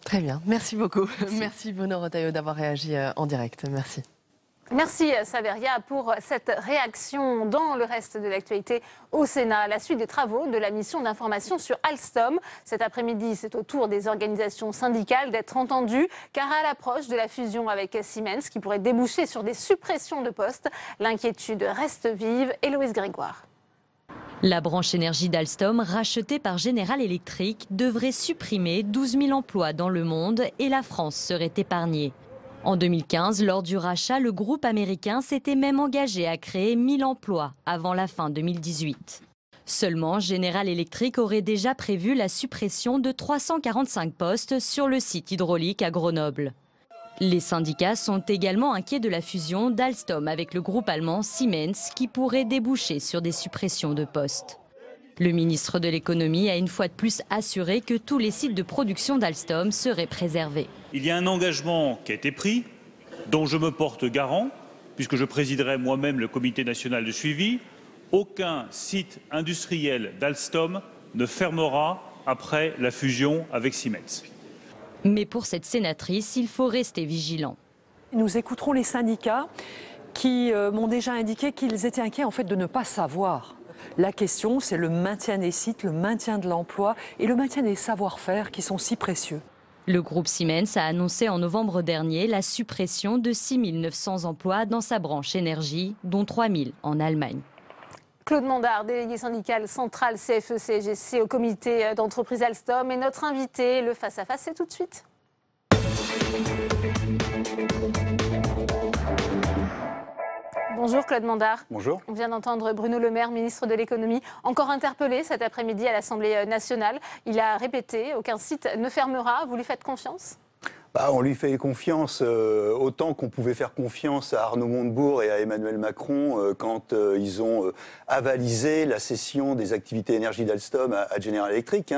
Très bien, merci beaucoup. Merci Bruno Retailleau d'avoir réagi en direct. Merci. Merci Saveria pour cette réaction. Dans le reste de l'actualité au Sénat, à la suite des travaux de la mission d'information sur Alstom. Cet après-midi, c'est au tour des organisations syndicales d'être entendues, car à l'approche de la fusion avec Siemens, qui pourrait déboucher sur des suppressions de postes, l'inquiétude reste vive. Héloïse Grégoire. La branche énergie d'Alstom, rachetée par General Electric, devrait supprimer 12 000 emplois dans le monde et la France serait épargnée. En 2015, lors du rachat, le groupe américain s'était même engagé à créer 1000 emplois avant la fin 2018. Seulement, General Electric aurait déjà prévu la suppression de 345 postes sur le site hydraulique à Grenoble. Les syndicats sont également inquiets de la fusion d'Alstom avec le groupe allemand Siemens qui pourrait déboucher sur des suppressions de postes. Le ministre de l'économie a une fois de plus assuré que tous les sites de production d'Alstom seraient préservés. Il y a un engagement qui a été pris, dont je me porte garant, puisque je présiderai moi-même le comité national de suivi. Aucun site industriel d'Alstom ne fermera après la fusion avec Siemens. Mais pour cette sénatrice, il faut rester vigilant. Nous écouterons les syndicats qui m'ont déjà indiqué qu'ils étaient inquiets en fait de ne pas savoir. La question, c'est le maintien des sites, le maintien de l'emploi et le maintien des savoir-faire qui sont si précieux. Le groupe Siemens a annoncé en novembre dernier la suppression de 6 900 emplois dans sa branche énergie, dont 3 000 en Allemagne. Claude Mandard, délégué syndical central CFE-CGC au comité d'entreprise Alstom, est notre invité. Le face-à-face, c'est tout de suite. Bonjour Claude Mandard. Bonjour. On vient d'entendre Bruno Le Maire, ministre de l'économie, encore interpellé cet après-midi à l'Assemblée nationale. Il a répété, aucun site ne fermera. Vous lui faites confiance ? On lui fait confiance autant qu'on pouvait faire confiance à Arnaud Montebourg et à Emmanuel Macron quand ils ont avalisé la cession des activités énergie d'Alstom à General Electric.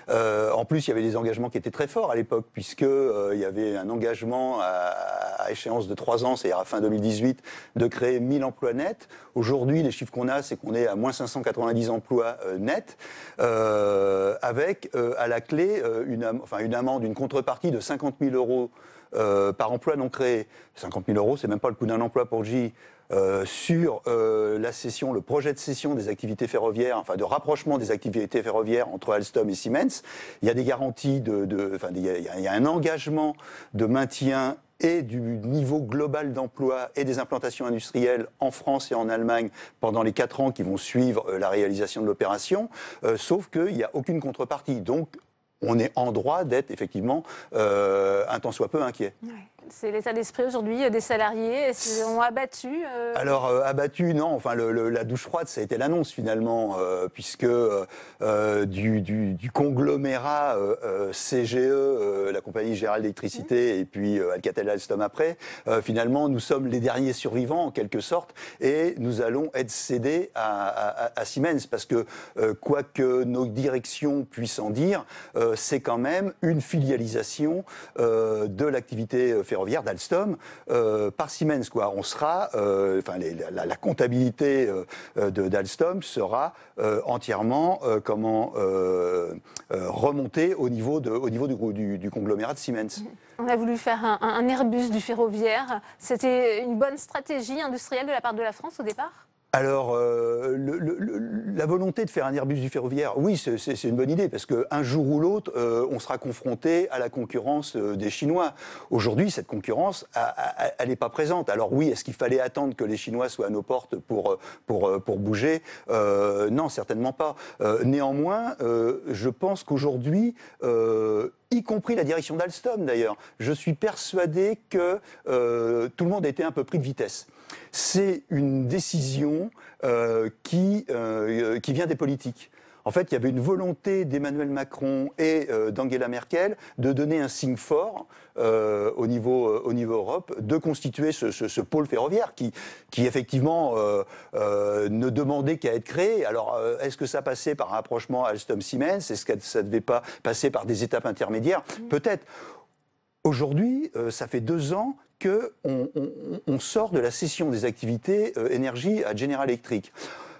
En plus, il y avait des engagements qui étaient très forts à l'époque, puisqu'il y avait un engagement à échéance de 3 ans, c'est-à-dire à fin 2018, de créer 1000 emplois nets. Aujourd'hui, les chiffres qu'on a, c'est qu'on est à moins 590 emplois nets, avec à la clé une amende, une contrepartie de 50 000 € par emploi non créé. 50 000 €, c'est même pas le coût d'un emploi pour GE. Sur la cession, le projet de cession des activités ferroviaires, enfin de rapprochement des activités ferroviaires entre Alstom et Siemens, il y a des garanties il y a un engagement de maintien et du niveau global d'emploi et des implantations industrielles en France et en Allemagne pendant les 4 ans qui vont suivre la réalisation de l'opération, sauf qu'il n'y a aucune contrepartie. Donc, on est en droit d'être effectivement un tant soit peu inquiet. Ouais. C'est l'état d'esprit aujourd'hui des salariés. Ils ont abattu Alors, abattu, non. Enfin, la douche froide, ça a été l'annonce finalement, puisque du conglomérat CGE, la compagnie générale d'électricité, et puis Alcatel-Alstom après, finalement, nous sommes les derniers survivants en quelque sorte, et nous allons être cédés à Siemens, parce que quoi que nos directions puissent en dire, c'est quand même une filialisation de l'activité ferroviaire d'Alstom par Siemens, quoi. On sera, la comptabilité d'Alstom sera entièrement remontée au niveau du conglomérat de Siemens. On a voulu faire un Airbus du ferroviaire. C'était une bonne stratégie industrielle de la part de la France au départ ? Alors, la volonté de faire un Airbus du ferroviaire, oui, c'est une bonne idée, parce qu'un jour ou l'autre, on sera confronté à la concurrence des Chinois. Aujourd'hui, cette concurrence, elle n'est pas présente. Alors oui, est-ce qu'il fallait attendre que les Chinois soient à nos portes pour bouger ? Non, certainement pas. Néanmoins, je pense qu'aujourd'hui, y compris la direction d'Alstom d'ailleurs, je suis persuadé que tout le monde a été un peu pris de vitesse. C'est une décision qui vient des politiques. En fait, il y avait une volonté d'Emmanuel Macron et d'Angela Merkel de donner un signe fort au niveau Europe, de constituer ce pôle ferroviaire qui effectivement ne demandait qu'à être créé. Alors, est-ce que ça passait par un rapprochement Alstom-Siemens ? Est-ce que ça ne devait pas passer par des étapes intermédiaires ? Peut-être. Aujourd'hui, ça fait 2 ans qu'on sort de la cession des activités énergie à General Electric.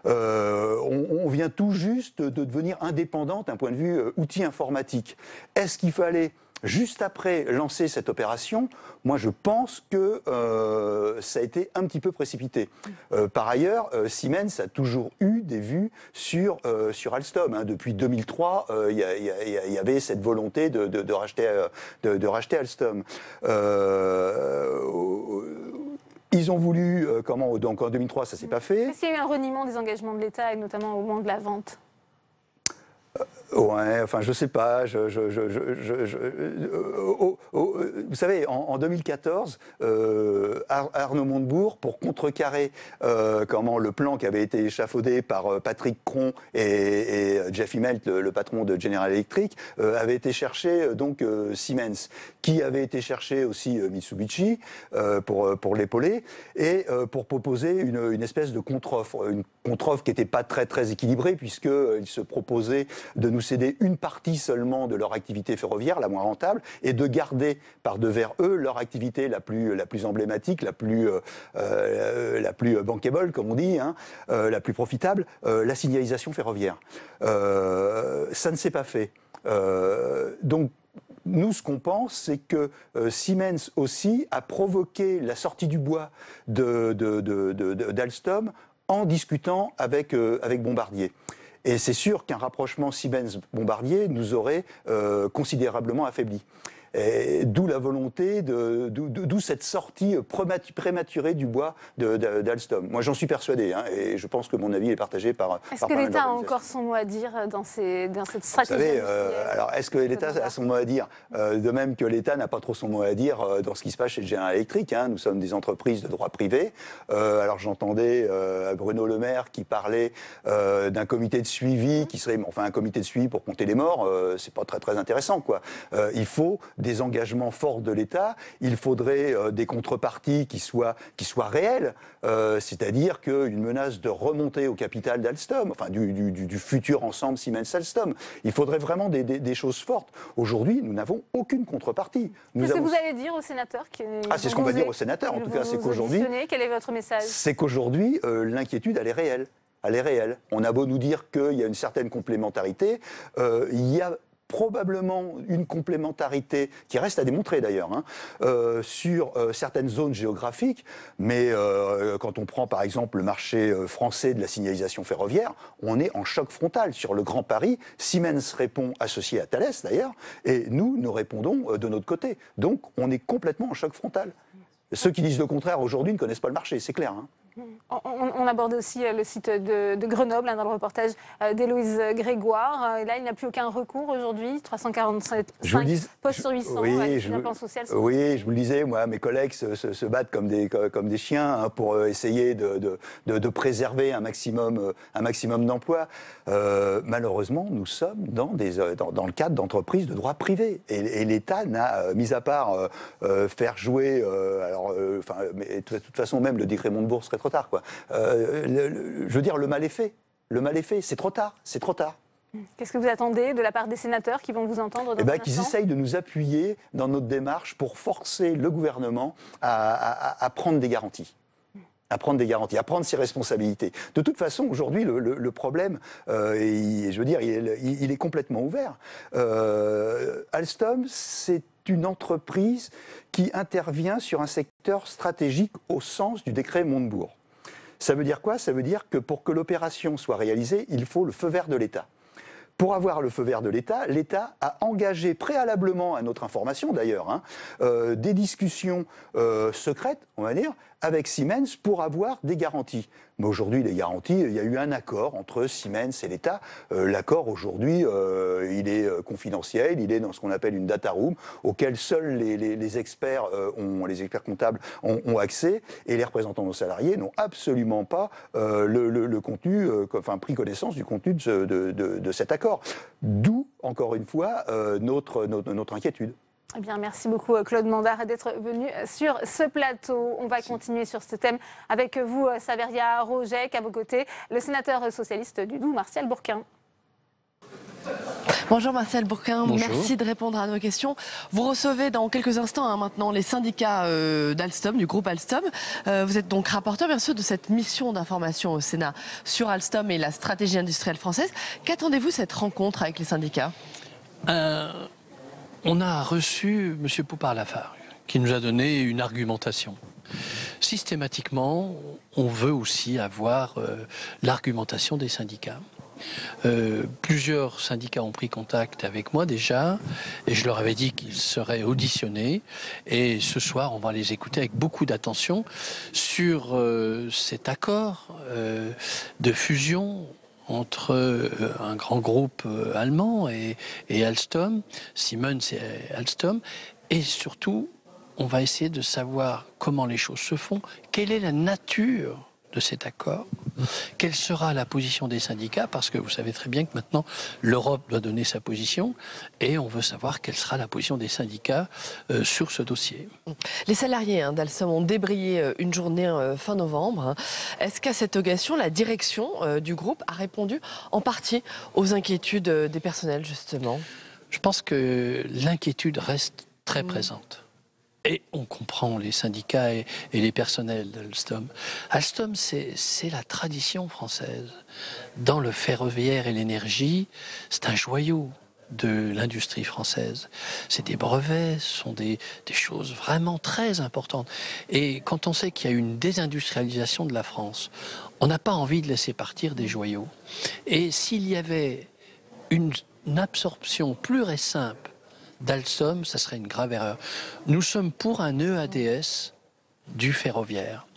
On vient tout juste de devenir indépendant d'un point de vue outil informatique. Est-ce qu'il fallait, juste après, lancer cette opération ? Moi, je pense que ça a été un petit peu précipité. Par ailleurs, Siemens a toujours eu des vues sur Alstom. Depuis 2003, il y avait cette volonté de racheter Alstom. Ils ont voulu, donc en 2003, ça ne s'est pas fait. Est-ce qu'il y a eu un reniement des engagements de l'État, et notamment au moment de la vente ? Ouais, enfin, je sais pas. Vous savez, en 2014, Arnaud Montebourg, pour contrecarrer le plan qui avait été échafaudé par Patrick Cron et Jeff Immelt, le patron de General Electric, avait été chercher Siemens, qui avait été chercher aussi Mitsubishi pour l'épauler et pour proposer une espèce de contre-offre, une contre-offre qui n'était pas très très équilibrée, puisqu'il se proposait de nous céder une partie seulement de leur activité ferroviaire, la moins rentable, et de garder par devers eux leur activité la plus emblématique, la plus bankable, comme on dit, la plus profitable, la signalisation ferroviaire. Ça ne s'est pas fait. Donc, nous, ce qu'on pense, c'est que Siemens aussi a provoqué la sortie du bois d'Alstom en discutant avec Bombardier. Et c'est sûr qu'un rapprochement Siemens-Bombardier nous aurait considérablement affaiblis. D'où la volonté, d'où cette sortie prématurée du bois d'Alstom. Moi, j'en suis persuadé, et je pense que mon avis est partagé par Est-ce que l'État a encore son mot à dire dans cette stratégie ? Vous savez, alors, est-ce que l'État a son mot à dire ? De même que l'État n'a pas trop son mot à dire dans ce qui se passe chez General Electric. Nous sommes des entreprises de droit privé. Alors, j'entendais Bruno Le Maire qui parlait d'un comité de suivi qui serait, un comité de suivi pour compter les morts. C'est pas très très intéressant, quoi. Il faut des engagements forts de l'État, il faudrait des contreparties qui soient réelles, c'est-à-dire qu'une menace de remontée au capital d'Alstom, enfin du futur ensemble Siemens-Alstom, il faudrait vraiment des choses fortes. Aujourd'hui, nous n'avons aucune contrepartie. Qu'est-ce que vous allez dire aux sénateurs c'est ce qu'on va dire aux sénateurs, en tout cas, c'est qu'aujourd'hui... Quel est votre message? C'est qu'aujourd'hui, l'inquiétude, elle est réelle. Elle est réelle. On a beau nous dire qu'il y a une certaine complémentarité, il y a probablement une complémentarité qui reste à démontrer d'ailleurs sur certaines zones géographiques, mais quand on prend par exemple le marché français de la signalisation ferroviaire, on est en choc frontal. Sur le Grand Paris, Siemens répond, associé à Thales d'ailleurs, et nous répondons de notre côté. Donc on est complètement en choc frontal. Ceux qui disent le contraire aujourd'hui ne connaissent pas le marché, c'est clair. On aborde aussi le site de Grenoble dans le reportage d'Héloïse Grégoire. Là, il n'y a plus aucun recours aujourd'hui, 347 postes sur 800 le plan social. Oui, je vous le disais, moi, mes collègues se battent comme des chiens pour essayer de préserver un maximum d'emplois. Malheureusement, nous sommes dans le cadre d'entreprises de droit privé. Et l'État n'a, mis à part faire jouer... mais de toute façon, même le décret Montebourg serait trop tard, quoi. Je veux dire, le mal est fait. Le mal est fait. C'est trop tard. C'est trop tard. Qu'est-ce que vous attendez de la part des sénateurs qui vont vous entendre dans qu'ils essayent de nous appuyer dans notre démarche pour forcer le gouvernement à prendre des garanties. À prendre ses responsabilités. De toute façon, aujourd'hui, le problème, je veux dire, il est complètement ouvert. Alstom, c'est une entreprise qui intervient sur un secteur stratégique au sens du décret Montebourg. Ça veut dire quoi? Ça veut dire que pour que l'opération soit réalisée, il faut le feu vert de l'État. Pour avoir le feu vert de l'État, l'État a engagé préalablement à notre information d'ailleurs, des discussions secrètes, on va dire, avec Siemens pour avoir des garanties. Mais aujourd'hui, les garanties, il y a eu un accord entre Siemens et l'État. L'accord aujourd'hui, il est confidentiel, il est dans ce qu'on appelle une data room, auquel seuls les experts comptables ont accès, et les représentants de nos salariés n'ont absolument pas le contenu, pris connaissance du contenu de cet accord. D'où, encore une fois, notre inquiétude. Eh bien, merci beaucoup Claude Mandard d'être venu sur ce plateau. On va continuer sur ce thème avec vous, Saveria Rojek, à vos côtés, le sénateur socialiste du Doubs, Martial Bourquin. Bonjour Martial Bourquin, bonjour. Merci de répondre à nos questions. Vous recevez dans quelques instants maintenant les syndicats d'Alstom, du groupe Alstom. Vous êtes donc rapporteur bien sûr de cette mission d'information au Sénat sur Alstom et la stratégie industrielle française. Qu'attendez-vous de cette rencontre avec les syndicats? On a reçu M. Poupart-Lafargue, qui nous a donné une argumentation. Systématiquement, on veut aussi avoir l'argumentation des syndicats. Plusieurs syndicats ont pris contact avec moi déjà, et je leur avais dit qu'ils seraient auditionnés. Et ce soir, on va les écouter avec beaucoup d'attention sur cet accord de fusion entre un grand groupe allemand et Alstom, Siemens et Alstom, et surtout, on va essayer de savoir comment les choses se font, quelle est la nature de cet accord, quelle sera la position des syndicats, parce que vous savez très bien que maintenant l'Europe doit donner sa position, et on veut savoir quelle sera la position des syndicats sur ce dossier. Les salariés d'Alstom ont débrayé une journée fin novembre. Est-ce qu'à cette occasion, la direction du groupe a répondu en partie aux inquiétudes des personnels, justement? Je pense que l'inquiétude reste très présente. Et on comprend les syndicats et les personnels d'Alstom. Alstom, c'est la tradition française. Dans le ferroviaire et l'énergie, c'est un joyau de l'industrie française. C'est des brevets, ce sont des choses vraiment très importantes. Et quand on sait qu'il y a une désindustrialisation de la France, on n'a pas envie de laisser partir des joyaux. Et s'il y avait une absorption pure et simple d'Alstom, ça serait une grave erreur. Nous sommes pour un EADS du ferroviaire,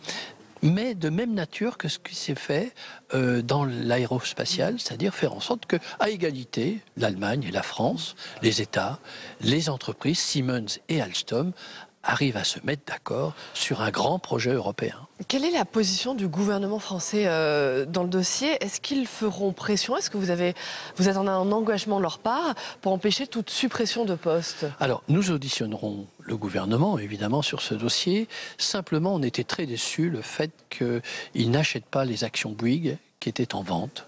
mais de même nature que ce qui s'est fait dans l'aérospatial, c'est-à-dire faire en sorte qu'à égalité, l'Allemagne et la France, les États, les entreprises, Siemens et Alstom, arrivent à se mettre d'accord sur un grand projet européen. Quelle est la position du gouvernement français dans le dossier? Est-ce qu'ils feront pression? Est-ce que vous attendez un engagement de leur part pour empêcher toute suppression de postes? Alors, nous auditionnerons le gouvernement, évidemment, sur ce dossier. Simplement, on était très déçus le fait qu'ils n'achètent pas les actions Bouygues qui étaient en vente.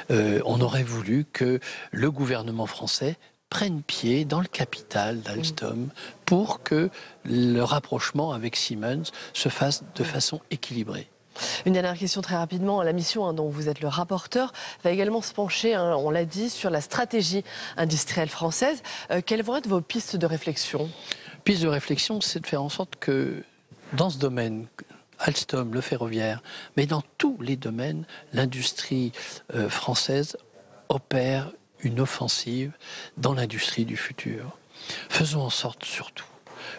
On aurait voulu que le gouvernement français prennent pied dans le capital d'Alstom pour que le rapprochement avec Siemens se fasse de façon équilibrée. Une dernière question très rapidement. La mission dont vous êtes le rapporteur va également se pencher, on l'a dit, sur la stratégie industrielle française. Quelles vont être vos pistes de réflexion? Piste de réflexion, c'est de faire en sorte que dans ce domaine, Alstom, le ferroviaire, mais dans tous les domaines, l'industrie française opère une offensive dans l'industrie du futur. Faisons en sorte surtout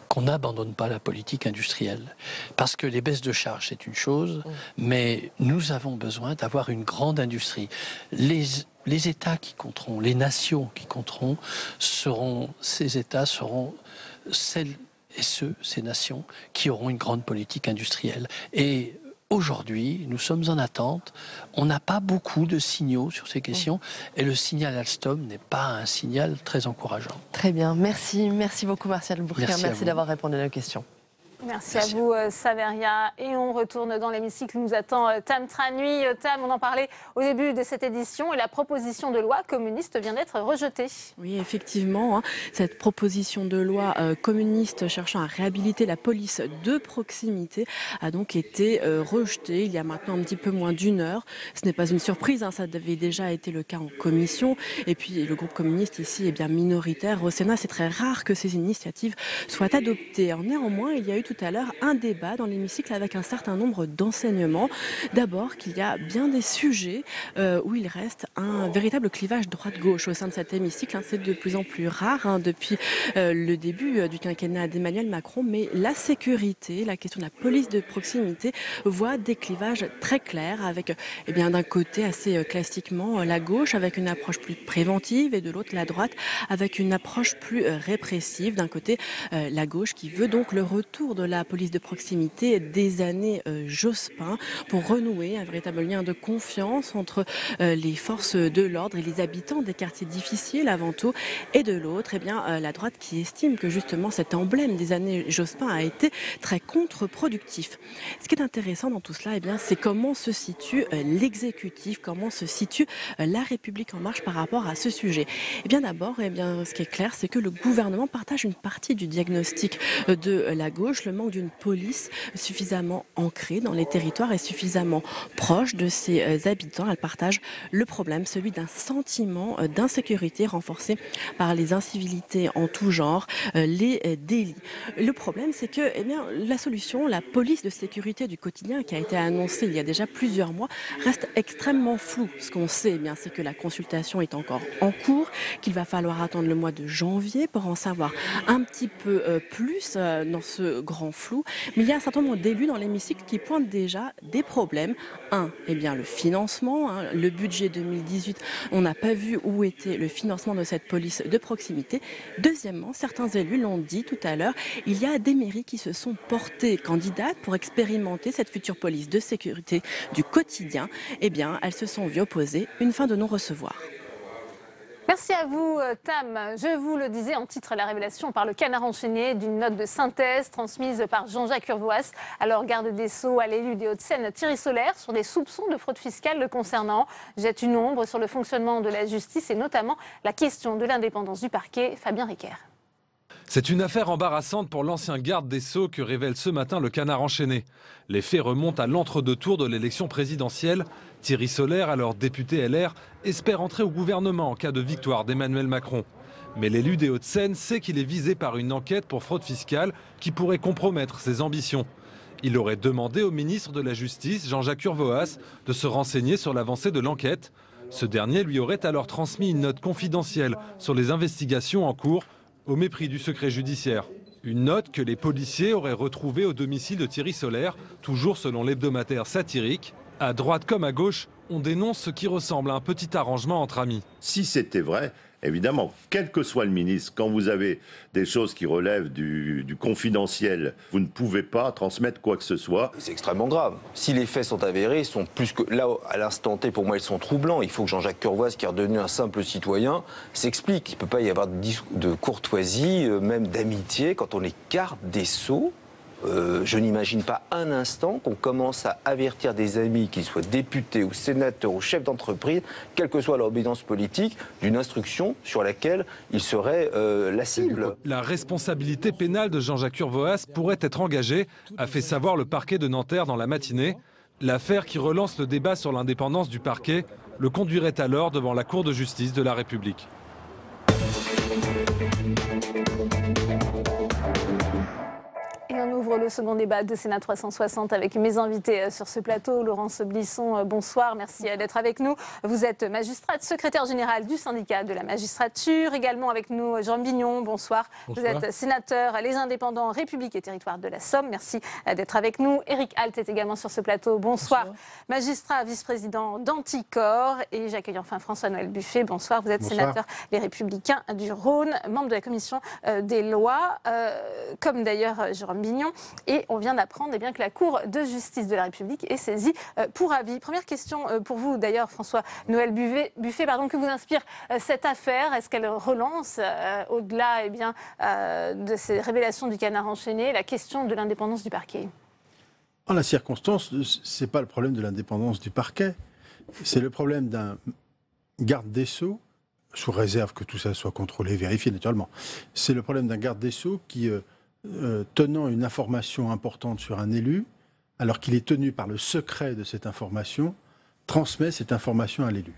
qu'on n'abandonne pas la politique industrielle. Parce que les baisses de charges, c'est une chose, mais nous avons besoin d'avoir une grande industrie. Les États qui compteront, les nations qui compteront, ces États seront celles et ces nations qui auront une grande politique industrielle. Et aujourd'hui, nous sommes en attente. On n'a pas beaucoup de signaux sur ces questions et le signal Alstom n'est pas un signal très encourageant. Très bien, merci beaucoup Martial Bourquin, merci d'avoir répondu à nos questions. Merci à vous, Saveria. Et on retourne dans l'hémicycle. Nous attend Tam Tranui. Tam, on en parlait au début de cette édition et la proposition de loi communiste vient d'être rejetée. Oui, effectivement. Cette proposition de loi communiste cherchant à réhabiliter la police de proximité a donc été rejetée il y a maintenant un petit peu moins d'une heure. Ce n'est pas une surprise, ça avait déjà été le cas en commission. Et puis le groupe communiste ici est bien minoritaire au Sénat. C'est très rare que ces initiatives soient adoptées. Néanmoins, il y a eu tout à l'heure un débat dans l'hémicycle avec un certain nombre d'enseignements. D'abord qu'il y a bien des sujets où il reste un véritable clivage droite-gauche au sein de cet hémicycle. C'est de plus en plus rare depuis le début du quinquennat d'Emmanuel Macron, mais la sécurité, la question de la police de proximité voit des clivages très clairs avec d'un côté assez classiquement la gauche avec une approche plus préventive et de l'autre la droite avec une approche plus répressive. D'un côté la gauche qui veut donc le retour de la police de proximité des années Jospin pour renouer un véritable lien de confiance entre les forces de l'ordre et les habitants des quartiers difficiles avant tout, et de l'autre la droite qui estime que justement cet emblème des années Jospin a été très contre-productif. Ce qui est intéressant dans tout cela, c'est comment se situe l'exécutif, comment se situe la République en marche par rapport à ce sujet. D'abord, ce qui est clair, c'est que le gouvernement partage une partie du diagnostic de la gauche, le manque d'une police suffisamment ancrée dans les territoires et suffisamment proche de ses habitants. Elle partage le problème, celui d'un sentiment d'insécurité renforcé par les incivilités en tout genre, les délits. Le problème, c'est que la solution, la police de sécurité du quotidien qui a été annoncée il y a déjà plusieurs mois, reste extrêmement floue. Ce qu'on sait, c'est que la consultation est encore en cours, qu'il va falloir attendre le mois de janvier pour en savoir un petit peu plus dans ce grand flou. Mais il y a un certain nombre d'élus dans l'hémicycle qui pointent déjà des problèmes. Le financement. Le budget 2018, on n'a pas vu où était le financement de cette police de proximité. Deuxièmement, certains élus l'ont dit tout à l'heure, il y a des mairies qui se sont portées candidates pour expérimenter cette future police de sécurité du quotidien. Elles se sont vues opposer une fin de non-recevoir. Merci à vous, Tam. Je vous le disais en titre, la révélation par le Canard enchaîné d'une note de synthèse transmise par Jean-Jacques Urvoas, alors garde des Sceaux à l'élu des Hauts-de-Seine Thierry Solère, sur des soupçons de fraude fiscale le concernant. Jette une ombre sur le fonctionnement de la justice et notamment la question de l'indépendance du parquet. Fabien Riquer. C'est une affaire embarrassante pour l'ancien garde des Sceaux que révèle ce matin le Canard enchaîné. Les faits remontent à l'entre-deux-tours de l'élection présidentielle. Thierry Solère, alors député LR, espère entrer au gouvernement en cas de victoire d'Emmanuel Macron. Mais l'élu des Hauts-de-Seine sait qu'il est visé par une enquête pour fraude fiscale qui pourrait compromettre ses ambitions. Il aurait demandé au ministre de la Justice, Jean-Jacques Urvoas, de se renseigner sur l'avancée de l'enquête. Ce dernier lui aurait alors transmis une note confidentielle sur les investigations en cours, au mépris du secret judiciaire. Une note que les policiers auraient retrouvée au domicile de Thierry Solère, toujours selon l'hebdomadaire satirique. À droite comme à gauche, on dénonce ce qui ressemble à un petit arrangement entre amis. Si c'était vrai, Évidemment, quel que soit le ministre, quand vous avez des choses qui relèvent du confidentiel, vous ne pouvez pas transmettre quoi que ce soit. C'est extrêmement grave. Si les faits sont avérés, ils sont plus que... Là, à l'instant T, pour moi, ils sont troublants. Il faut que Jean-Jacques Curvoise, qui est redevenu un simple citoyen, s'explique. Il ne peut pas y avoir de courtoisie, même d'amitié, quand on est garde des Sceaux. Je n'imagine pas un instant qu'on commence à avertir des amis, qu'ils soient députés ou sénateurs ou chefs d'entreprise, quelle que soit leur obédience politique, d'une instruction sur laquelle ils seraient la cible. La responsabilité pénale de Jean-Jacques Curvoaz pourrait être engagée, a fait savoir le parquet de Nanterre dans la matinée. L'affaire qui relance le débat sur l'indépendance du parquet le conduirait alors devant la Cour de justice de la République. Et on ouvre le second débat de Sénat 360 avec mes invités sur ce plateau. Laurence Blisson, bonsoir, merci d'être avec nous. Vous êtes magistrate, secrétaire générale du syndicat de la magistrature. Également avec nous, Jérôme Bignon, bonsoir. Vous êtes sénateur Les Indépendants, République et Territoire de la Somme. Merci d'être avec nous. Éric Alt est également sur ce plateau. Bonsoir. Magistrat, vice-président d'Anticor. Et j'accueille enfin François-Noël Buffet. Bonsoir. Vous êtes sénateur Les Républicains du Rhône, membre de la commission des lois, comme d'ailleurs Jérôme Bignon. Et on vient d'apprendre que la Cour de justice de la République est saisie pour avis. Première question pour vous d'ailleurs, François-Noël Buffet, que vous inspire cette affaire. Est-ce qu'elle relance, au-delà de ces révélations du canard enchaîné, la question de l'indépendance du parquet? En la circonstance, ce n'est pas le problème de l'indépendance du parquet. C'est le problème d'un garde des Sceaux, sous réserve que tout ça soit contrôlé, vérifié naturellement. C'est le problème d'un garde des Sceaux qui... tenant une information importante sur un élu, alors qu'il est tenu par le secret de cette information, transmet cette information à l'élu.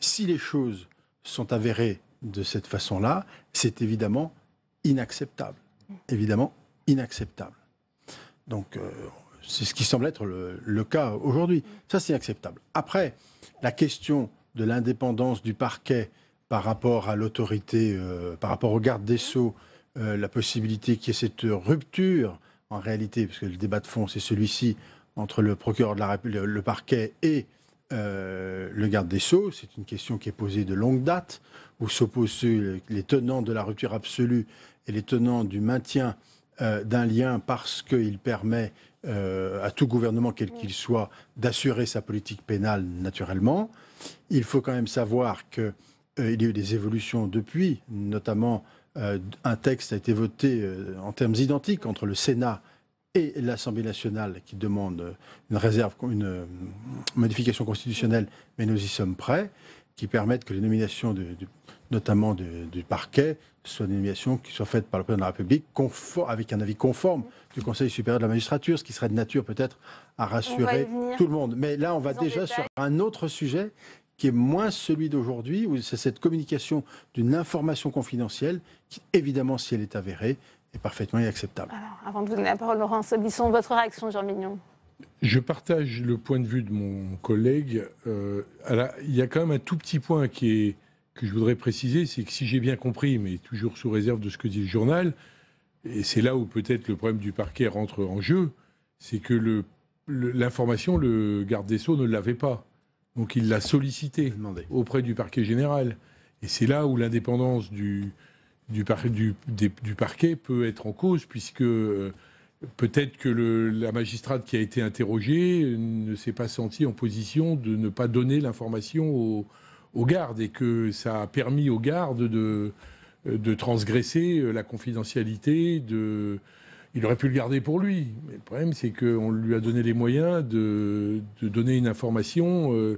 Si les choses sont avérées de cette façon-là, c'est évidemment inacceptable. Évidemment inacceptable. Donc, c'est ce qui semble être le cas aujourd'hui. Ça, c'est inacceptable. Après, la question de l'indépendance du parquet par rapport à l'autorité, par rapport au garde des Sceaux, la possibilité qu'il y ait cette rupture, en réalité, parce que le débat de fond, c'est celui-ci, entre le procureur de la République, le parquet et le garde des Sceaux. C'est une question qui est posée de longue date, où s'opposent les tenants de la rupture absolue et les tenants du maintien d'un lien parce qu'il permet à tout gouvernement, quel qu'il soit, d'assurer sa politique pénale naturellement. Il faut quand même savoir qu'il y a eu des évolutions depuis, notamment... un texte a été voté en termes identiques entre le Sénat et l'Assemblée nationale qui demande une modification constitutionnelle, mais nous y sommes prêts, qui permettent que les nominations, notamment du parquet, soient des nominations qui soient faites par le président de la République avec un avis conforme du Conseil supérieur de la magistrature, ce qui serait de nature peut-être à rassurer tout le monde. Mais là, on va déjà sur un autre sujet qui est moins celui d'aujourd'hui, où c'est cette communication d'une information confidentielle qui, évidemment, si elle est avérée, est parfaitement inacceptable. Alors, avant de vous donner la parole, Laurence Blisson, votre réaction, Jean Bignon? Je partage le point de vue de mon collègue. Il y a quand même un tout petit point que je voudrais préciser, c'est que si j'ai bien compris, mais toujours sous réserve de ce que dit le journal, et c'est là où peut-être le problème du parquet rentre en jeu, c'est que l'information, le garde des Sceaux ne l'avait pas. Donc il l'a sollicité auprès du parquet général. Et c'est là où l'indépendance du parquet peut être en cause, puisque peut-être que la magistrate qui a été interrogée ne s'est pas sentie en position de ne pas donner l'information aux gardes, et que ça a permis aux gardes de transgresser la confidentialité. Il aurait pu le garder pour lui. Mais le problème, c'est qu'on lui a donné les moyens de donner une information.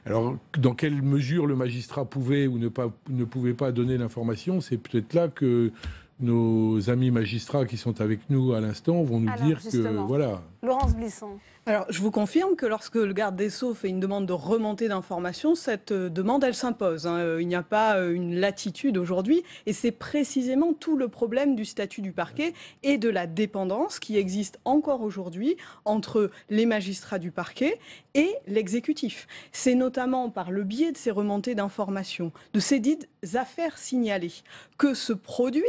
Alors, dans quelle mesure le magistrat pouvait ou ne pouvait pas donner l'information, c'est peut-être là que nos amis magistrats qui sont avec nous à l'instant vont nous dire que... Voilà. Laurence Blisson. Alors, je vous confirme que lorsque le garde des Sceaux fait une demande de remontée d'informations, cette demande, elle s'impose. Il n'y a pas une latitude aujourd'hui. Et c'est précisément tout le problème du statut du parquet et de la dépendance qui existe encore aujourd'hui entre les magistrats du parquet et l'exécutif. C'est notamment par le biais de ces remontées d'informations, de ces dites affaires signalées, que se produit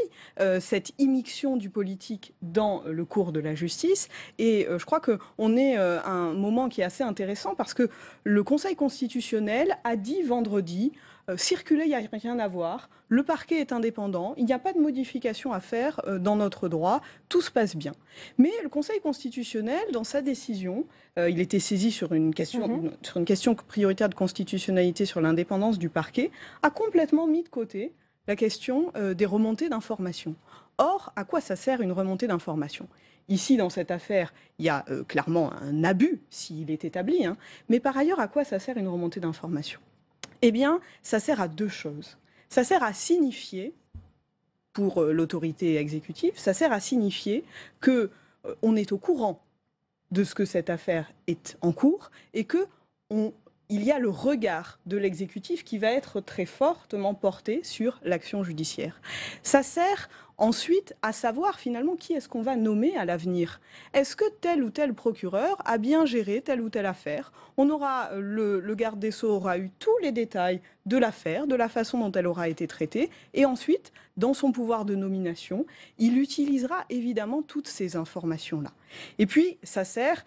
cette immixtion du politique dans le cours de la justice. Et je crois qu'on est un moment qui est assez intéressant parce que le Conseil constitutionnel a dit vendredi circuler, il n'y a rien à voir, le parquet est indépendant, il n'y a pas de modification à faire dans notre droit, tout se passe bien. Mais le Conseil constitutionnel, dans sa décision, il était saisi sur une question prioritaire de constitutionnalité sur l'indépendance du parquet, a complètement mis de côté la question des remontées d'informations. Or, à quoi ça sert une remontée d'informations ? Ici, dans cette affaire, il y a clairement un abus, s'il est établi, hein. Mais par ailleurs, à quoi ça sert une remontée d'informations ? Eh bien, ça sert à deux choses. Ça sert à signifier, pour l'autorité exécutive, ça sert à signifier qu'on est au courant de ce que cette affaire est en cours et qu'il y a le regard de l'exécutif qui va être très fortement porté sur l'action judiciaire. Ça sert ensuite à savoir finalement qui est-ce qu'on va nommer à l'avenir. Est-ce que tel ou tel procureur a bien géré telle ou telle affaire ? On aura, le garde des Sceaux aura eu tous les détails de l'affaire, de la façon dont elle aura été traitée, et ensuite, dans son pouvoir de nomination, il utilisera évidemment toutes ces informations-là. Et puis, ça sert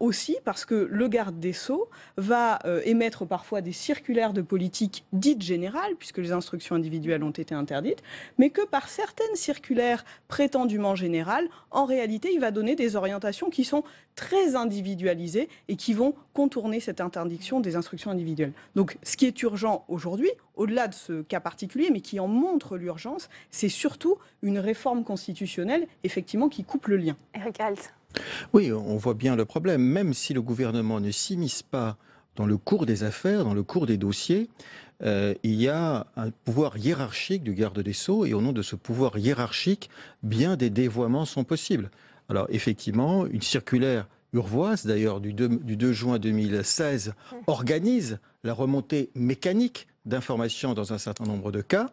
aussi parce que le garde des Sceaux va émettre parfois des circulaires de politique dites générales, puisque les instructions individuelles ont été interdites, mais que par certaines circulaires prétendument générales, en réalité, il va donner des orientations qui sont très individualisées et qui vont contourner cette interdiction des instructions individuelles. Donc, ce qui est urgent aujourd'hui, au-delà de ce cas particulier, mais qui en montre l'urgence, c'est surtout une réforme constitutionnelle, effectivement, qui coupe le lien. Éric Alt. Oui, on voit bien le problème. Même si le gouvernement ne s'immisce pas dans le cours des affaires, dans le cours des dossiers, il y a un pouvoir hiérarchique du garde des Sceaux, et au nom de ce pouvoir hiérarchique, bien des dévoiements sont possibles. Alors effectivement, une circulaire urvoise, d'ailleurs du 2 juin 2016, organise la remontée mécanique d'informations dans un certain nombre de cas,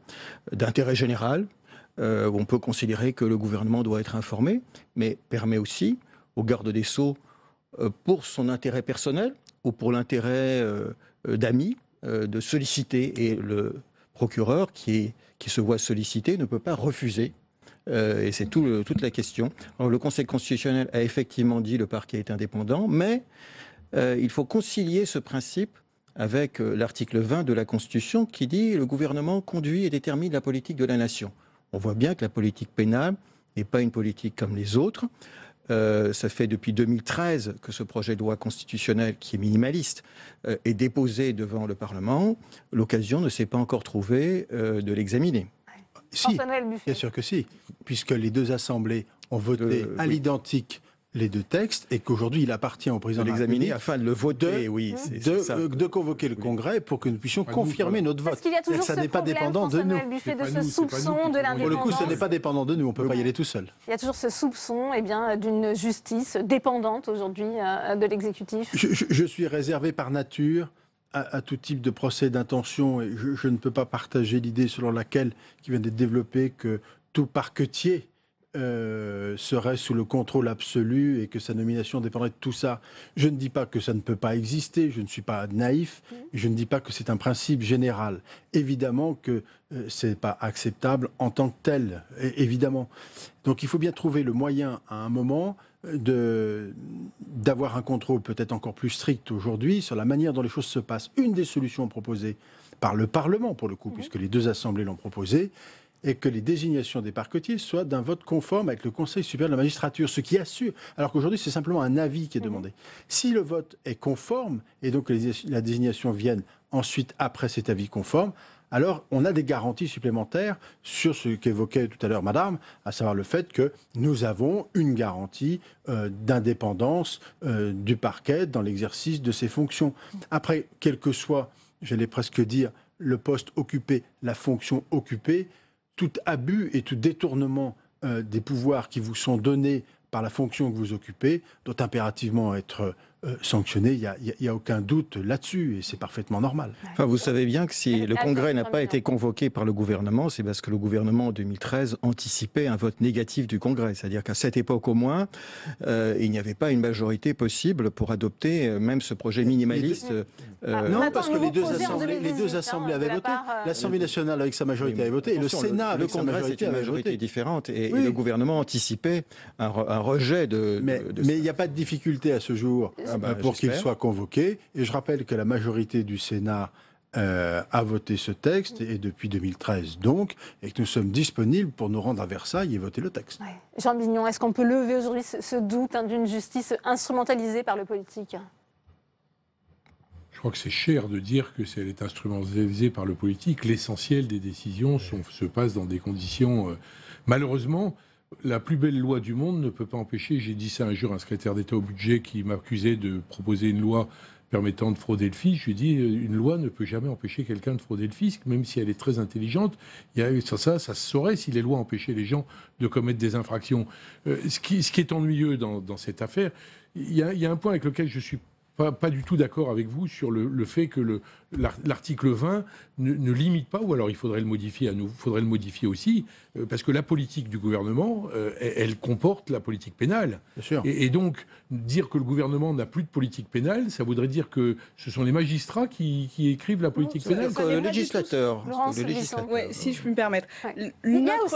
d'intérêt général, où on peut considérer que le gouvernement doit être informé, mais permet aussi au garde des Sceaux, pour son intérêt personnel ou pour l'intérêt d'amis, de solliciter. Et le procureur qui se voit sollicité ne peut pas refuser. Et c'est toute la question. Alors, le Conseil constitutionnel a effectivement dit que le parquet est indépendant, mais il faut concilier ce principe avec l'article 20 de la Constitution qui dit que le gouvernement conduit et détermine la politique de la nation. On voit bien que la politique pénale n'est pas une politique comme les autres. Ça fait depuis 2013 que ce projet de loi constitutionnel, qui est minimaliste, est déposé devant le Parlement. L'occasion ne s'est pas encore trouvée de l'examiner. Si, bien sûr que si, puisque les deux assemblées ont voté à l'identique les deux textes et qu'aujourd'hui il appartient au président de l'examiner afin de le voter, de convoquer le Congrès pour que nous puissions confirmer notre vote. Parce qu'il y a toujours ça n'est pas dépendant de nous. Buffet, de ce soupçon de l'indépendance. Pour le coup, ce n'est pas dépendant de nous, on ne peut pas y aller tout seul. Il y a toujours ce soupçon d'une justice dépendante aujourd'hui de l'exécutif. Je suis réservé par nature à tout type de procès d'intention et je ne peux pas partager l'idée selon laquelle, qui vient d'être développée, que tout parquetier serait sous le contrôle absolu et que sa nomination dépendrait de tout ça. Je ne dis pas que ça ne peut pas exister, je ne suis pas naïf, et je ne dis pas que c'est un principe général. Évidemment que ce n'est pas acceptable en tant que tel, évidemment. Donc il faut bien trouver le moyen à un moment d'avoir un contrôle peut-être encore plus strict aujourd'hui sur la manière dont les choses se passent. Une des solutions proposées par le Parlement, pour le coup, puisque les deux assemblées l'ont proposé, et que les désignations des parquetiers soient d'un vote conforme avec le Conseil supérieur de la magistrature, ce qui assure, alors qu'aujourd'hui c'est simplement un avis qui est demandé. Si le vote est conforme, et donc la désignation vienne ensuite après cet avis conforme, alors on a des garanties supplémentaires sur ce qu'évoquait tout à l'heure Madame, à savoir le fait que nous avons une garantie d'indépendance du parquet dans l'exercice de ses fonctions. Après, quel que soit, j'allais presque dire, le poste occupé, la fonction occupée, tout abus et tout détournement des pouvoirs qui vous sont donnés par la fonction que vous occupez doit impérativement être sanctionné. Il n'y a aucun doute là-dessus et c'est parfaitement normal. Enfin, vous savez bien que si le Congrès n'a pas été convoqué par le gouvernement, c'est parce que le gouvernement en 2013 anticipait un vote négatif du Congrès. C'est-à-dire qu'à cette époque au moins, il n'y avait pas une majorité possible pour adopter même ce projet minimaliste. Non, parce que les deux assemblées avaient voté. L'Assemblée nationale avec sa majorité avait voté et le Sénat avec sa majorité avait voté. Le Congrès, c'est une majorité différente et le gouvernement anticipait un rejet de... Mais il n'y a pas de difficulté à ce jour pour qu'il soit convoqué. Et je rappelle que la majorité du Sénat a voté ce texte, et depuis 2013 donc, et que nous sommes disponibles pour nous rendre à Versailles et voter le texte. Ouais. Jean Bignon, est-ce qu'on peut lever aujourd'hui ce doute d'une justice instrumentalisée par le politique ? Je crois que c'est cher de dire que elle est instrumentalisée par le politique. L'essentiel des décisions se passe dans des conditions... malheureusement, la plus belle loi du monde ne peut pas empêcher, j'ai dit ça un jour à un secrétaire d'État au budget qui m'accusait de proposer une loi permettant de frauder le fisc. Je lui ai dit, une loi ne peut jamais empêcher quelqu'un de frauder le fisc, même si elle est très intelligente. Ça se saurait si les lois empêchaient les gens de commettre des infractions. Ce qui est ennuyeux dans cette affaire, il y a un point avec lequel je suis pas du tout d'accord avec vous sur le fait que l'article 20 ne limite pas, ou alors il faudrait le modifier faudrait le modifier aussi, parce que la politique du gouvernement, elle comporte la politique pénale. Bien sûr. Et donc, dire que le gouvernement n'a plus de politique pénale, ça voudrait dire que ce sont les magistrats qui écrivent la politique pénale. Le législateur. Ouais, si je puis me permettre. Ouais. Il y a aussi,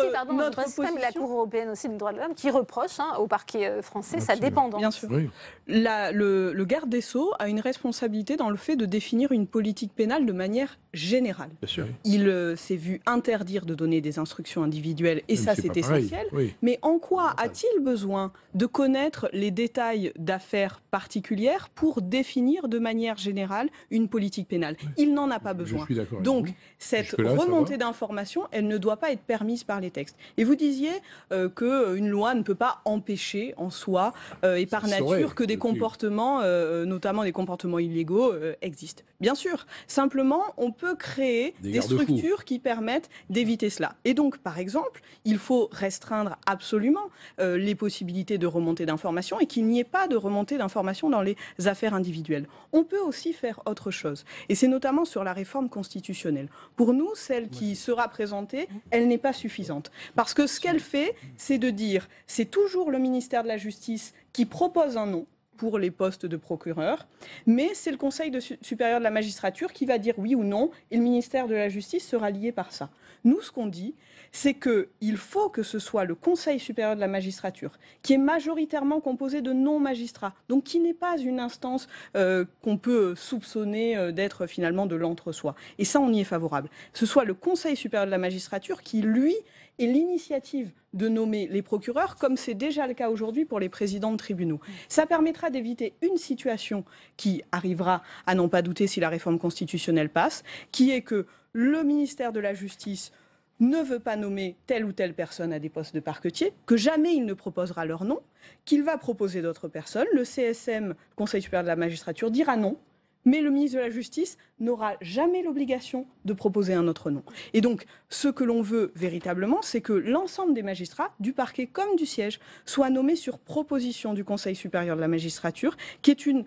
la Cour européenne aussi des droits de l'homme qui reproche au parquet français sa dépendance. Bien sûr. Oui. Le garde des Sceaux a une responsabilité dans le fait de définir une politique pénale de manière générale. Bien sûr. Il s'est vu interdire de donner des instructions individuelles, et ça c'est essentiel. Oui. Mais en quoi a-t-il besoin de connaître les détails d'affaires particulières pour définir de manière générale une politique pénale? Il n'en a pas besoin. Je suis d'accord. Donc cette remontée d'informations, elle ne doit pas être permise par les textes. Et vous disiez qu'une loi ne peut pas empêcher en soi et par nature que des comportements, notamment des comportements illégaux, existent. Bien sûr, simplement, on peut créer des structures qui permettent d'éviter cela. Et donc, par exemple, il faut restreindre absolument les possibilités de remontée d'informations et qu'il n'y ait pas de remontée d'informations dans les affaires individuelles. On peut aussi faire autre chose. Et c'est notamment sur la réforme constitutionnelle. Pour nous, celle qui sera présentée, elle n'est pas suffisante. Parce que ce qu'elle fait, c'est de dire, c'est toujours le ministère de la Justice qui propose un nom pour les postes de procureur, mais c'est le Conseil supérieur de la magistrature qui va dire oui ou non, et le ministère de la Justice sera lié par ça. Nous, ce qu'on dit, c'est qu'il faut que ce soit le Conseil supérieur de la magistrature, qui est majoritairement composé de non-magistrats, donc qui n'est pas une instance qu'on peut soupçonner d'être finalement de l'entre-soi. Et ça, on y est favorable. Ce soit le Conseil supérieur de la magistrature qui, lui, ait l'initiative de nommer les procureurs, comme c'est déjà le cas aujourd'hui pour les présidents de tribunaux. Ça permettra d'éviter une situation qui arrivera à n'en pas douter si la réforme constitutionnelle passe, qui est que le ministère de la Justice ne veut pas nommer telle ou telle personne à des postes de parquetier, que jamais il ne proposera leur nom, qu'il va proposer d'autres personnes. Le CSM, Conseil supérieur de la magistrature, dira non, mais le ministre de la Justice n'aura jamais l'obligation de proposer un autre nom. Et donc, ce que l'on veut véritablement, c'est que l'ensemble des magistrats, du parquet comme du siège, soient nommés sur proposition du Conseil supérieur de la magistrature, qui est une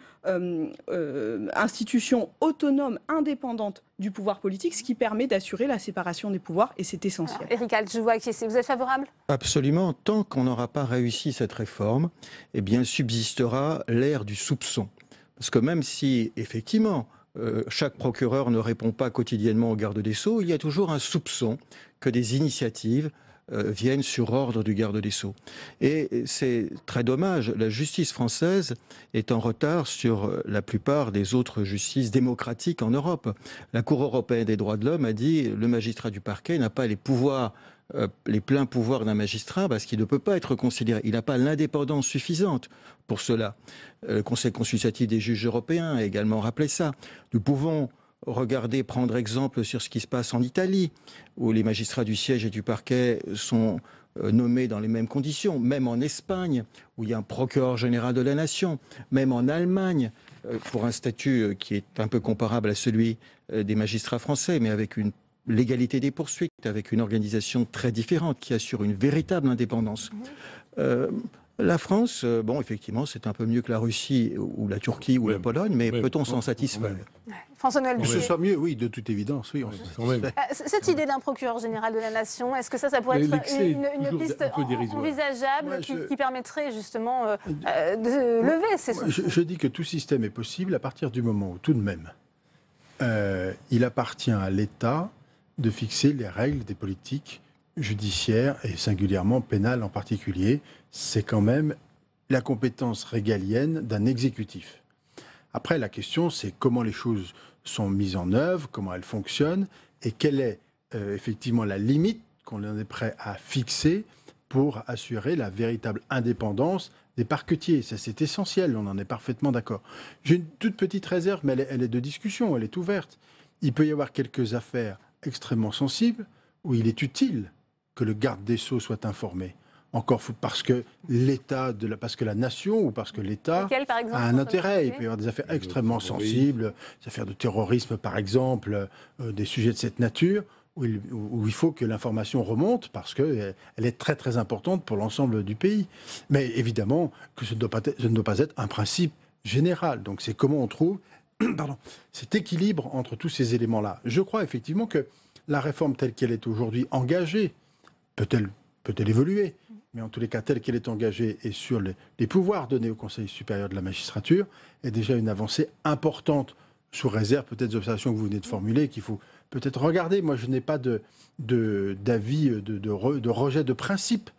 institution autonome, indépendante du pouvoir politique, ce qui permet d'assurer la séparation des pouvoirs, et c'est essentiel. Éric Alt, je vois que vous êtes favorable ? Absolument. Tant qu'on n'aura pas réussi cette réforme, eh bien, subsistera l'ère du soupçon. Parce que même si, effectivement, chaque procureur ne répond pas quotidiennement au garde des Sceaux, il y a toujours un soupçon que des initiatives viennent sur ordre du garde des Sceaux. Et c'est très dommage, la justice française est en retard sur la plupart des autres justices démocratiques en Europe. La Cour européenne des droits de l'homme a dit que le magistrat du parquet n'a pas les pouvoirs, les pleins pouvoirs d'un magistrat parce qu'il ne peut pas être considéré. Il n'a pas l'indépendance suffisante pour cela. Le Conseil consultatif des juges européens a également rappelé ça. Nous pouvons prendre exemple sur ce qui se passe en Italie, où les magistrats du siège et du parquet sont nommés dans les mêmes conditions, même en Espagne, où il y a un procureur général de la nation, même en Allemagne, pour un statut qui est un peu comparable à celui des magistrats français, mais avec une l'égalité des poursuites, avec une organisation très différente qui assure une véritable indépendance. La France, bon, effectivement, c'est un peu mieux que la Russie ou la Turquie ou la Pologne, mais peut-on s'en satisfaire? François-Noël Que ce soit mieux, oui, de toute évidence, oui. Cette idée d'un procureur général de la nation, est-ce que ça pourrait être une piste envisageable qui permettrait justement de lever ces soupçons? Je dis que tout système est possible à partir du moment où, tout de même, il appartient à l'État de fixer les règles des politiques judiciaires et singulièrement pénales en particulier. C'est quand même la compétence régalienne d'un exécutif. Après, la question, c'est comment les choses sont mises en œuvre, comment elles fonctionnent, et quelle est effectivement la limite qu'on est prêt à fixer pour assurer la véritable indépendance des parquetiers. Ça, c'est essentiel, on en est parfaitement d'accord. J'ai une toute petite réserve, mais elle est de discussion, elle est ouverte. Il peut y avoir quelques affaires extrêmement sensibles où il est utile que le garde des Sceaux soit informé. Encore parce que l'État, parce que la nation ou parce que l'État a un intérêt. Il peut y avoir des affaires extrêmement sensibles, des affaires de terrorisme par exemple, des sujets de cette nature, où il faut que l'information remonte parce qu'elle est très très importante pour l'ensemble du pays. Mais évidemment que ce ne doit pas être un principe général. Donc c'est comment on trouve cet équilibre entre tous ces éléments-là. Je crois effectivement que la réforme telle qu'elle est aujourd'hui engagée, peut-elle évoluer, mais en tous les cas, telle qu'elle est engagée et sur les pouvoirs donnés au Conseil supérieur de la magistrature, est déjà une avancée importante, sous réserve peut-être des observations que vous venez de formuler, qu'il faut peut-être regarder. Moi, je n'ai pas d'avis de rejet de principe.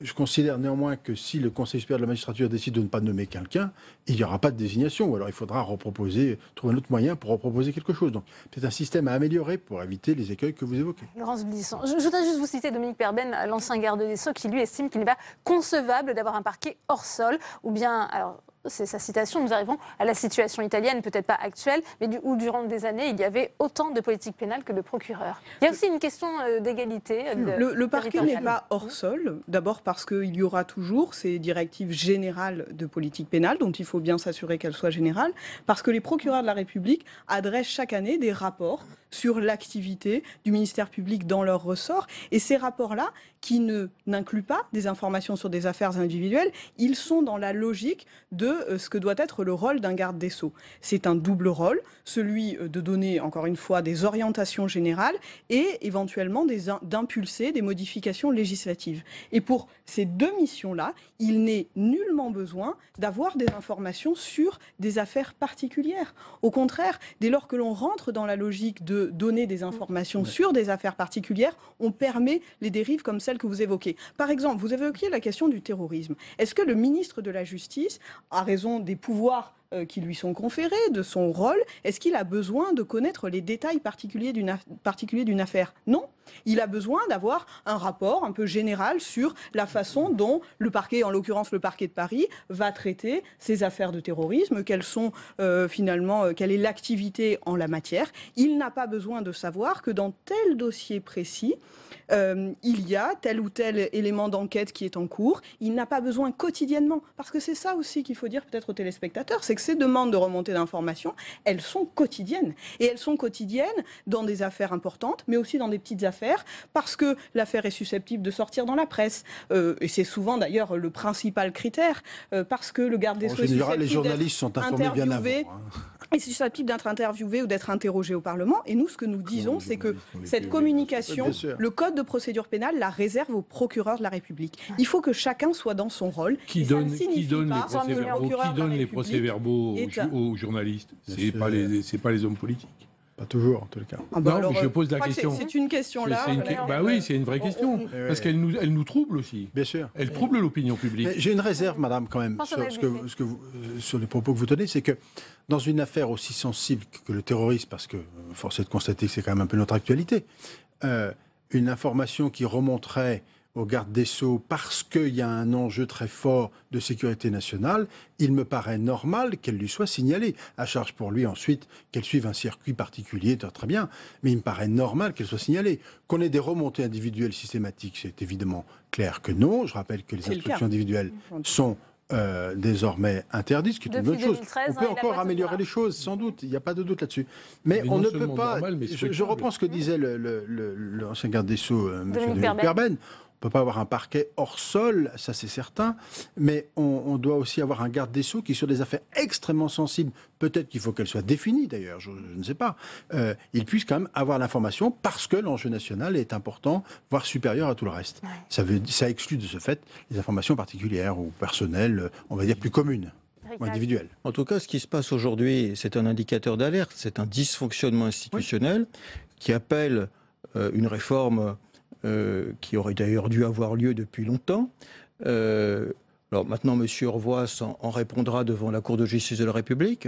Je considère néanmoins que si le Conseil supérieur de la magistrature décide de ne pas nommer quelqu'un, il n'y aura pas de désignation. Ou alors il faudra trouver un autre moyen pour reproposer quelque chose. Donc c'est un système à améliorer pour éviter les écueils que vous évoquez. Laurence Blisson, je voudrais juste vous citer Dominique Perben, l'ancien garde des Sceaux, qui lui estime qu'il n'est pas concevable d'avoir un parquet hors sol, ou bien... Alors, c'est sa citation, nous arrivons à la situation italienne, peut-être pas actuelle, mais où durant des années, il y avait autant de politique pénale que de procureurs. Il y a aussi une question d'égalité. Le parquet n'est pas hors sol, d'abord parce qu'il y aura toujours ces directives générales de politique pénale, dont il faut bien s'assurer qu'elles soient générales, parce que les procureurs de la République adressent chaque année des rapports sur l'activité du ministère public dans leur ressort. Et ces rapports-là, qui n'incluent pas des informations sur des affaires individuelles, ils sont dans la logique de ce que doit être le rôle d'un garde des Sceaux. C'est un double rôle, celui de donner, encore une fois, des orientations générales et éventuellement d'impulser des modifications législatives. Et pour ces deux missions-là, il n'est nullement besoin d'avoir des informations sur des affaires particulières. Au contraire, dès lors que l'on rentre dans la logique de donner des informations sur des affaires particulières, on permet les dérives comme celles que vous évoquez. Par exemple, vous évoquiez la question du terrorisme. Est-ce que le ministre de la Justice, à raison des pouvoirs qui lui sont conférés, de son rôle, est-ce qu'il a besoin de connaître les détails particuliers d'une affaire? Non. Il a besoin d'avoir un rapport un peu général sur la façon dont le parquet, en l'occurrence le parquet de Paris, va traiter ces affaires de terrorisme, quelle est l'activité en la matière. Il n'a pas besoin de savoir que dans tel dossier précis, il y a tel ou tel élément d'enquête qui est en cours. Il n'a pas besoin quotidiennement, parce que c'est ça aussi qu'il faut dire peut-être aux téléspectateurs, c'est que ces demandes de remontée d'informations, elles sont quotidiennes. Et elles sont quotidiennes dans des affaires importantes, mais aussi dans des petites affaires, parce que l'affaire est susceptible de sortir dans la presse. Et c'est souvent d'ailleurs le principal critère, parce que le garde des Sceaux est susceptible les journalistes sont informés bien avant. est susceptible d'être interviewé ou d'être interrogé au Parlement. Et nous, ce que nous disons, c'est que cette communication, le Code de procédure pénale, la réserve aux procureurs de la République. Il faut que chacun soit dans son rôle. Qui donne les procès-verbaux aux journalistes? C'est pas les hommes politiques. Pas toujours, en tout cas. Non, mais je pose la question. C'est une question là. Oui, c'est une vraie question. Parce qu'elle nous trouble aussi. Bien sûr. Elle trouble l'opinion publique. J'ai une réserve, madame, quand même, sur les propos que vous tenez. C'est que dans une affaire aussi sensible que le terrorisme, parce que force est de constater que c'est quand même un peu notre actualité, une information qui remonterait au garde des Sceaux parce qu'il y a un enjeu très fort de sécurité nationale, il me paraît normal qu'elle lui soit signalée. À charge pour lui ensuite qu'elle suive un circuit particulier, très bien, mais il me paraît normal qu'elle soit signalée. Qu'on ait des remontées individuelles systématiques, c'est évidemment clair que non. Je rappelle que les instructions individuelles sont désormais interdites, ce qui est une bonne chose. 2013, on peut encore améliorer les choses, sans doute, il n'y a pas de doute là-dessus. Mais on ne peut pas... Je reprends ce que disait l'ancien garde des Sceaux, M. Dominique Perben. On ne peut pas avoir un parquet hors sol, ça c'est certain, mais on doit aussi avoir un garde des Sceaux qui, sur des affaires extrêmement sensibles, peut-être qu'il faut qu'elle soit définie d'ailleurs, je ne sais pas, il puisse quand même avoir l'information parce que l'enjeu national est important, voire supérieur à tout le reste. Ouais. Ça exclut de ce fait les informations particulières ou personnelles, on va dire plus communes. Individuel. En tout cas, ce qui se passe aujourd'hui, c'est un indicateur d'alerte, c'est un dysfonctionnement institutionnel qui appelle une réforme qui aurait d'ailleurs dû avoir lieu depuis longtemps. Alors maintenant, M. Orvois en répondra devant la Cour de justice de la République.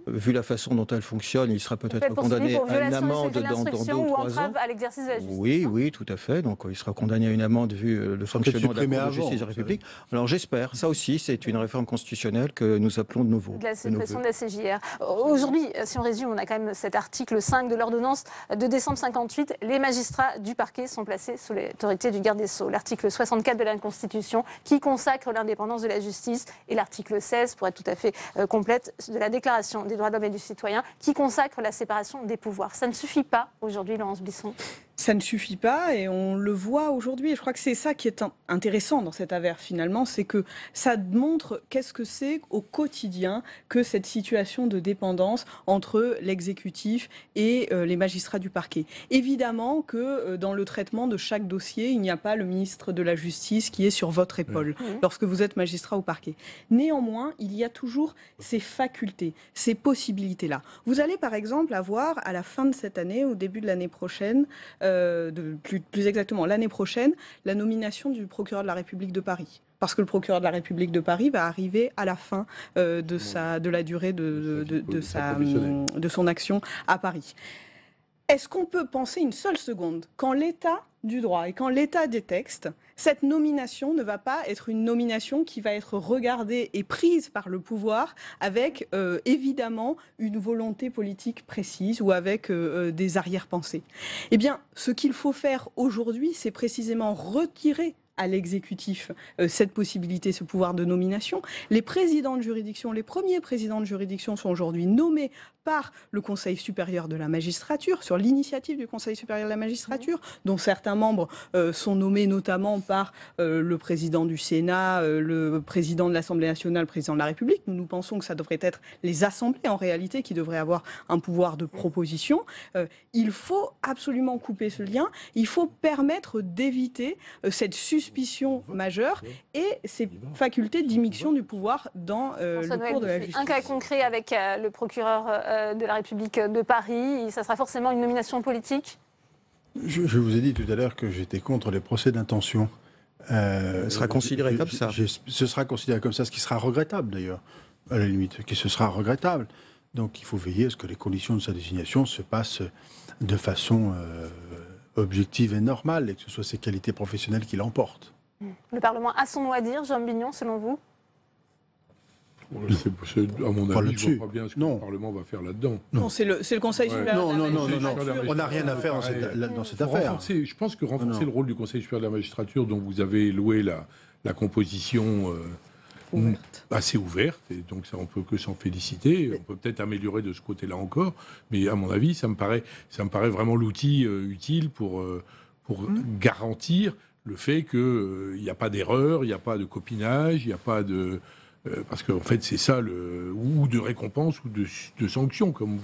Vu la façon dont elle fonctionne, il sera peut-être condamné à une amende dans 2 ou 3 ans. À l'exercice de la justice. Oui, tout à fait. Donc il sera condamné à une amende vu le fonctionnement de la Cour de justice de la République. Alors j'espère. Ça aussi, c'est une réforme constitutionnelle que nous appelons de nouveau. De la suppression de la CJR. Aujourd'hui, si on résume, on a quand même cet article 5 de l'ordonnance de décembre 58. Les magistrats du parquet sont placés sous l'autorité du garde des Sceaux. L'article 64 de la Constitution qui consacre l'indépendance de la justice et l'article 16, pour être tout à fait complète, de la Déclaration des droits de l'homme et du citoyen qui consacre la séparation des pouvoirs. Ça ne suffit pas aujourd'hui, Laurence Bisson. Ça ne suffit pas et on le voit aujourd'hui. Et je crois que c'est ça qui est intéressant dans cette affaire finalement, c'est que ça montre qu'est-ce que c'est au quotidien que cette situation de dépendance entre l'exécutif et les magistrats du parquet. Évidemment que dans le traitement de chaque dossier, il n'y a pas le ministre de la Justice qui est sur votre épaule lorsque vous êtes magistrat au parquet. Néanmoins, il y a toujours ces facultés, ces possibilités-là. Vous allez par exemple avoir à la fin de cette année, au début de l'année prochaine, plus exactement l'année prochaine, la nomination du procureur de la République de Paris. Parce que le procureur de la République de Paris va arriver à la fin de la durée de son action à Paris. Est-ce qu'on peut penser une seule seconde qu'en l'état du droit et qu'en l'état des textes, cette nomination ne va pas être une nomination qui va être regardée et prise par le pouvoir avec évidemment une volonté politique précise ou avec des arrière-pensées? Eh bien, ce qu'il faut faire aujourd'hui, c'est précisément retirer à l'exécutif cette possibilité, ce pouvoir de nomination. Les présidents de juridiction, les premiers présidents de juridiction sont aujourd'hui nommés par le Conseil supérieur de la magistrature, sur l'initiative du Conseil supérieur de la magistrature, dont certains membres sont nommés notamment par le président du Sénat, le président de l'Assemblée nationale, le président de la République. Nous pensons que ça devrait être les assemblées, en réalité, qui devraient avoir un pouvoir de proposition. Il faut absolument couper ce lien. Il faut permettre d'éviter cette suspicion majeure et ces facultés d'immixtion du pouvoir dans le cours de la justice. Un cas concret avec le procureur de la République de Paris, ça sera forcément une nomination politique? Je vous ai dit tout à l'heure que j'étais contre les procès d'intention. Ce sera considéré comme ça. Ce sera considéré comme ça, ce qui sera regrettable d'ailleurs, à la limite, ce sera regrettable. Donc il faut veiller à ce que les conditions de sa désignation se passent de façon objective et normale, et que ce soit ses qualités professionnelles qui l'emportent. Le Parlement a son mot à dire, Jean Bignon, selon vous? À mon avis, je ne vois pas bien ce que le Parlement va faire là-dedans. Non, c'est le Conseil supérieur de la magistrature. On n'a rien à faire dans cette affaire. Je pense que renforcer le rôle du Conseil supérieur de la magistrature, dont vous avez loué la composition assez ouverte, et donc ça, on peut que s'en féliciter. On peut peut-être améliorer de ce côté-là encore, mais à mon avis, ça me paraît vraiment l'outil utile pour garantir le fait qu'il n'y a pas d'erreur, il n'y a pas de copinage, il n'y a pas de... parce qu'en fait, c'est ça, ou de récompense ou de sanction, comme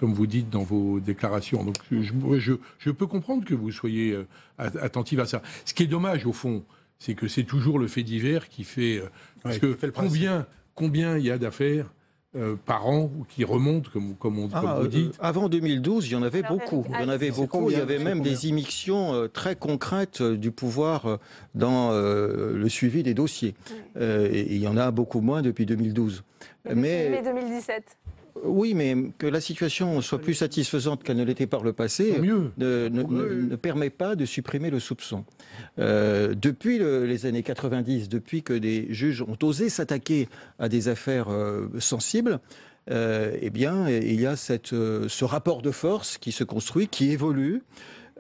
vous dites dans vos déclarations. Donc je peux comprendre que vous soyez attentif à ça. Ce qui est dommage, au fond, c'est que c'est toujours le fait divers qui fait... parce que combien il y a d'affaires par an qui remontent, comme vous dites? Avant 2012, il y en avait beaucoup. Il y avait même des immixtions très concrètes du pouvoir dans le suivi des dossiers. Et il y en a beaucoup moins depuis 2012. Mais 2017. Oui, mais que la situation soit plus satisfaisante qu'elle ne l'était par le passé ne permet pas de supprimer le soupçon. Depuis les années 90, depuis que des juges ont osé s'attaquer à des affaires sensibles, eh bien, il y a ce rapport de force qui se construit, qui évolue,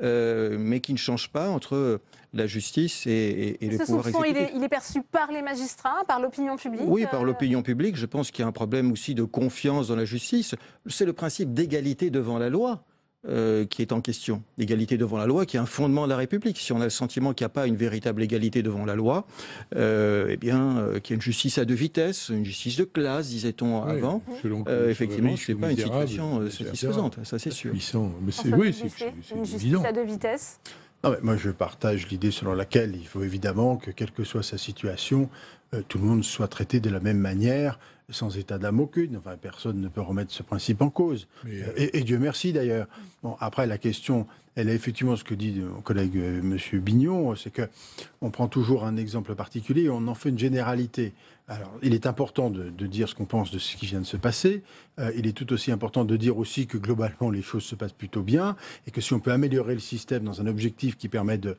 mais qui ne change pas entre la justice et le pouvoir exécutif. Il est perçu par les magistrats, par l'opinion publique? Oui, par l'opinion publique. Je pense qu'il y a un problème aussi de confiance dans la justice. C'est le principe d'égalité devant la loi qui est en question. L'égalité devant la loi qui est un fondement de la République. Si on a le sentiment qu'il n'y a pas une véritable égalité devant la loi, eh bien, qu'il y a une justice à deux vitesses, une justice de classe, disait-on avant, effectivement, ce n'est pas une situation satisfaisante, ça c'est sûr. Mais c'est une justice à deux vitesses. Non, mais moi, je partage l'idée selon laquelle il faut évidemment que, quelle que soit sa situation, tout le monde soit traité de la même manière sans état d'âme aucune. Enfin, personne ne peut remettre ce principe en cause. Et Dieu merci d'ailleurs. Bon, après, la question, elle est effectivement ce que dit mon collègue M. Bignon, c'est qu'on prend toujours un exemple particulier et on en fait une généralité. Alors, il est important de dire ce qu'on pense de ce qui vient de se passer. Il est tout aussi important de dire aussi que globalement, les choses se passent plutôt bien et que si on peut améliorer le système dans un objectif qui permet de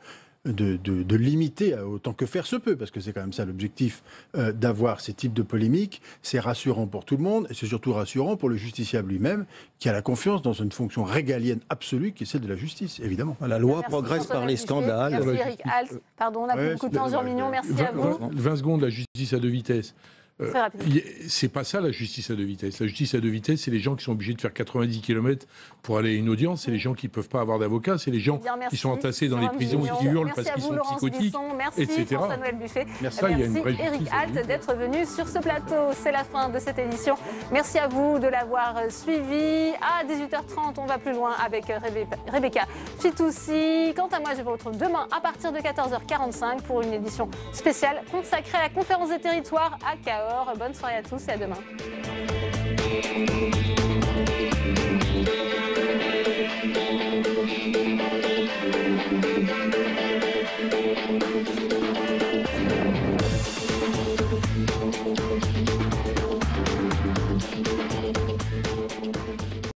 limiter autant que faire se peut, parce que c'est quand même ça l'objectif d'avoir ces types de polémiques, c'est rassurant pour tout le monde et c'est surtout rassurant pour le justiciable lui-même qui a la confiance dans une fonction régalienne absolue qui est celle de la justice, évidemment. La loi progresse par les scandales. Merci Eric Alt. Pardon, on a plus beaucoup de temps, Jean Mignon, merci à vous. 20 secondes, la justice à deux vitesses. Très rapide. C'est pas ça la justice à deux vitesses. La justice à deux vitesses, c'est les gens qui sont obligés de faire 90 km pour aller à une audience, c'est les gens qui ne peuvent pas avoir d'avocat, c'est les gens qui sont entassés dans les prisons et qui hurlent parce qu'ils sont psychotiques, merci etc. François-Noël Buffet. Merci Eric Alt d'être venu sur ce plateau. C'est la fin de cette édition. Merci à vous de l'avoir suivi. À 18h30, on va plus loin avec Rebecca Fitoussi. Quant à moi, je vous retrouve demain à partir de 14h45 pour une édition spéciale consacrée à la conférence des territoires à Cahors. Bonne soirée à tous et à demain.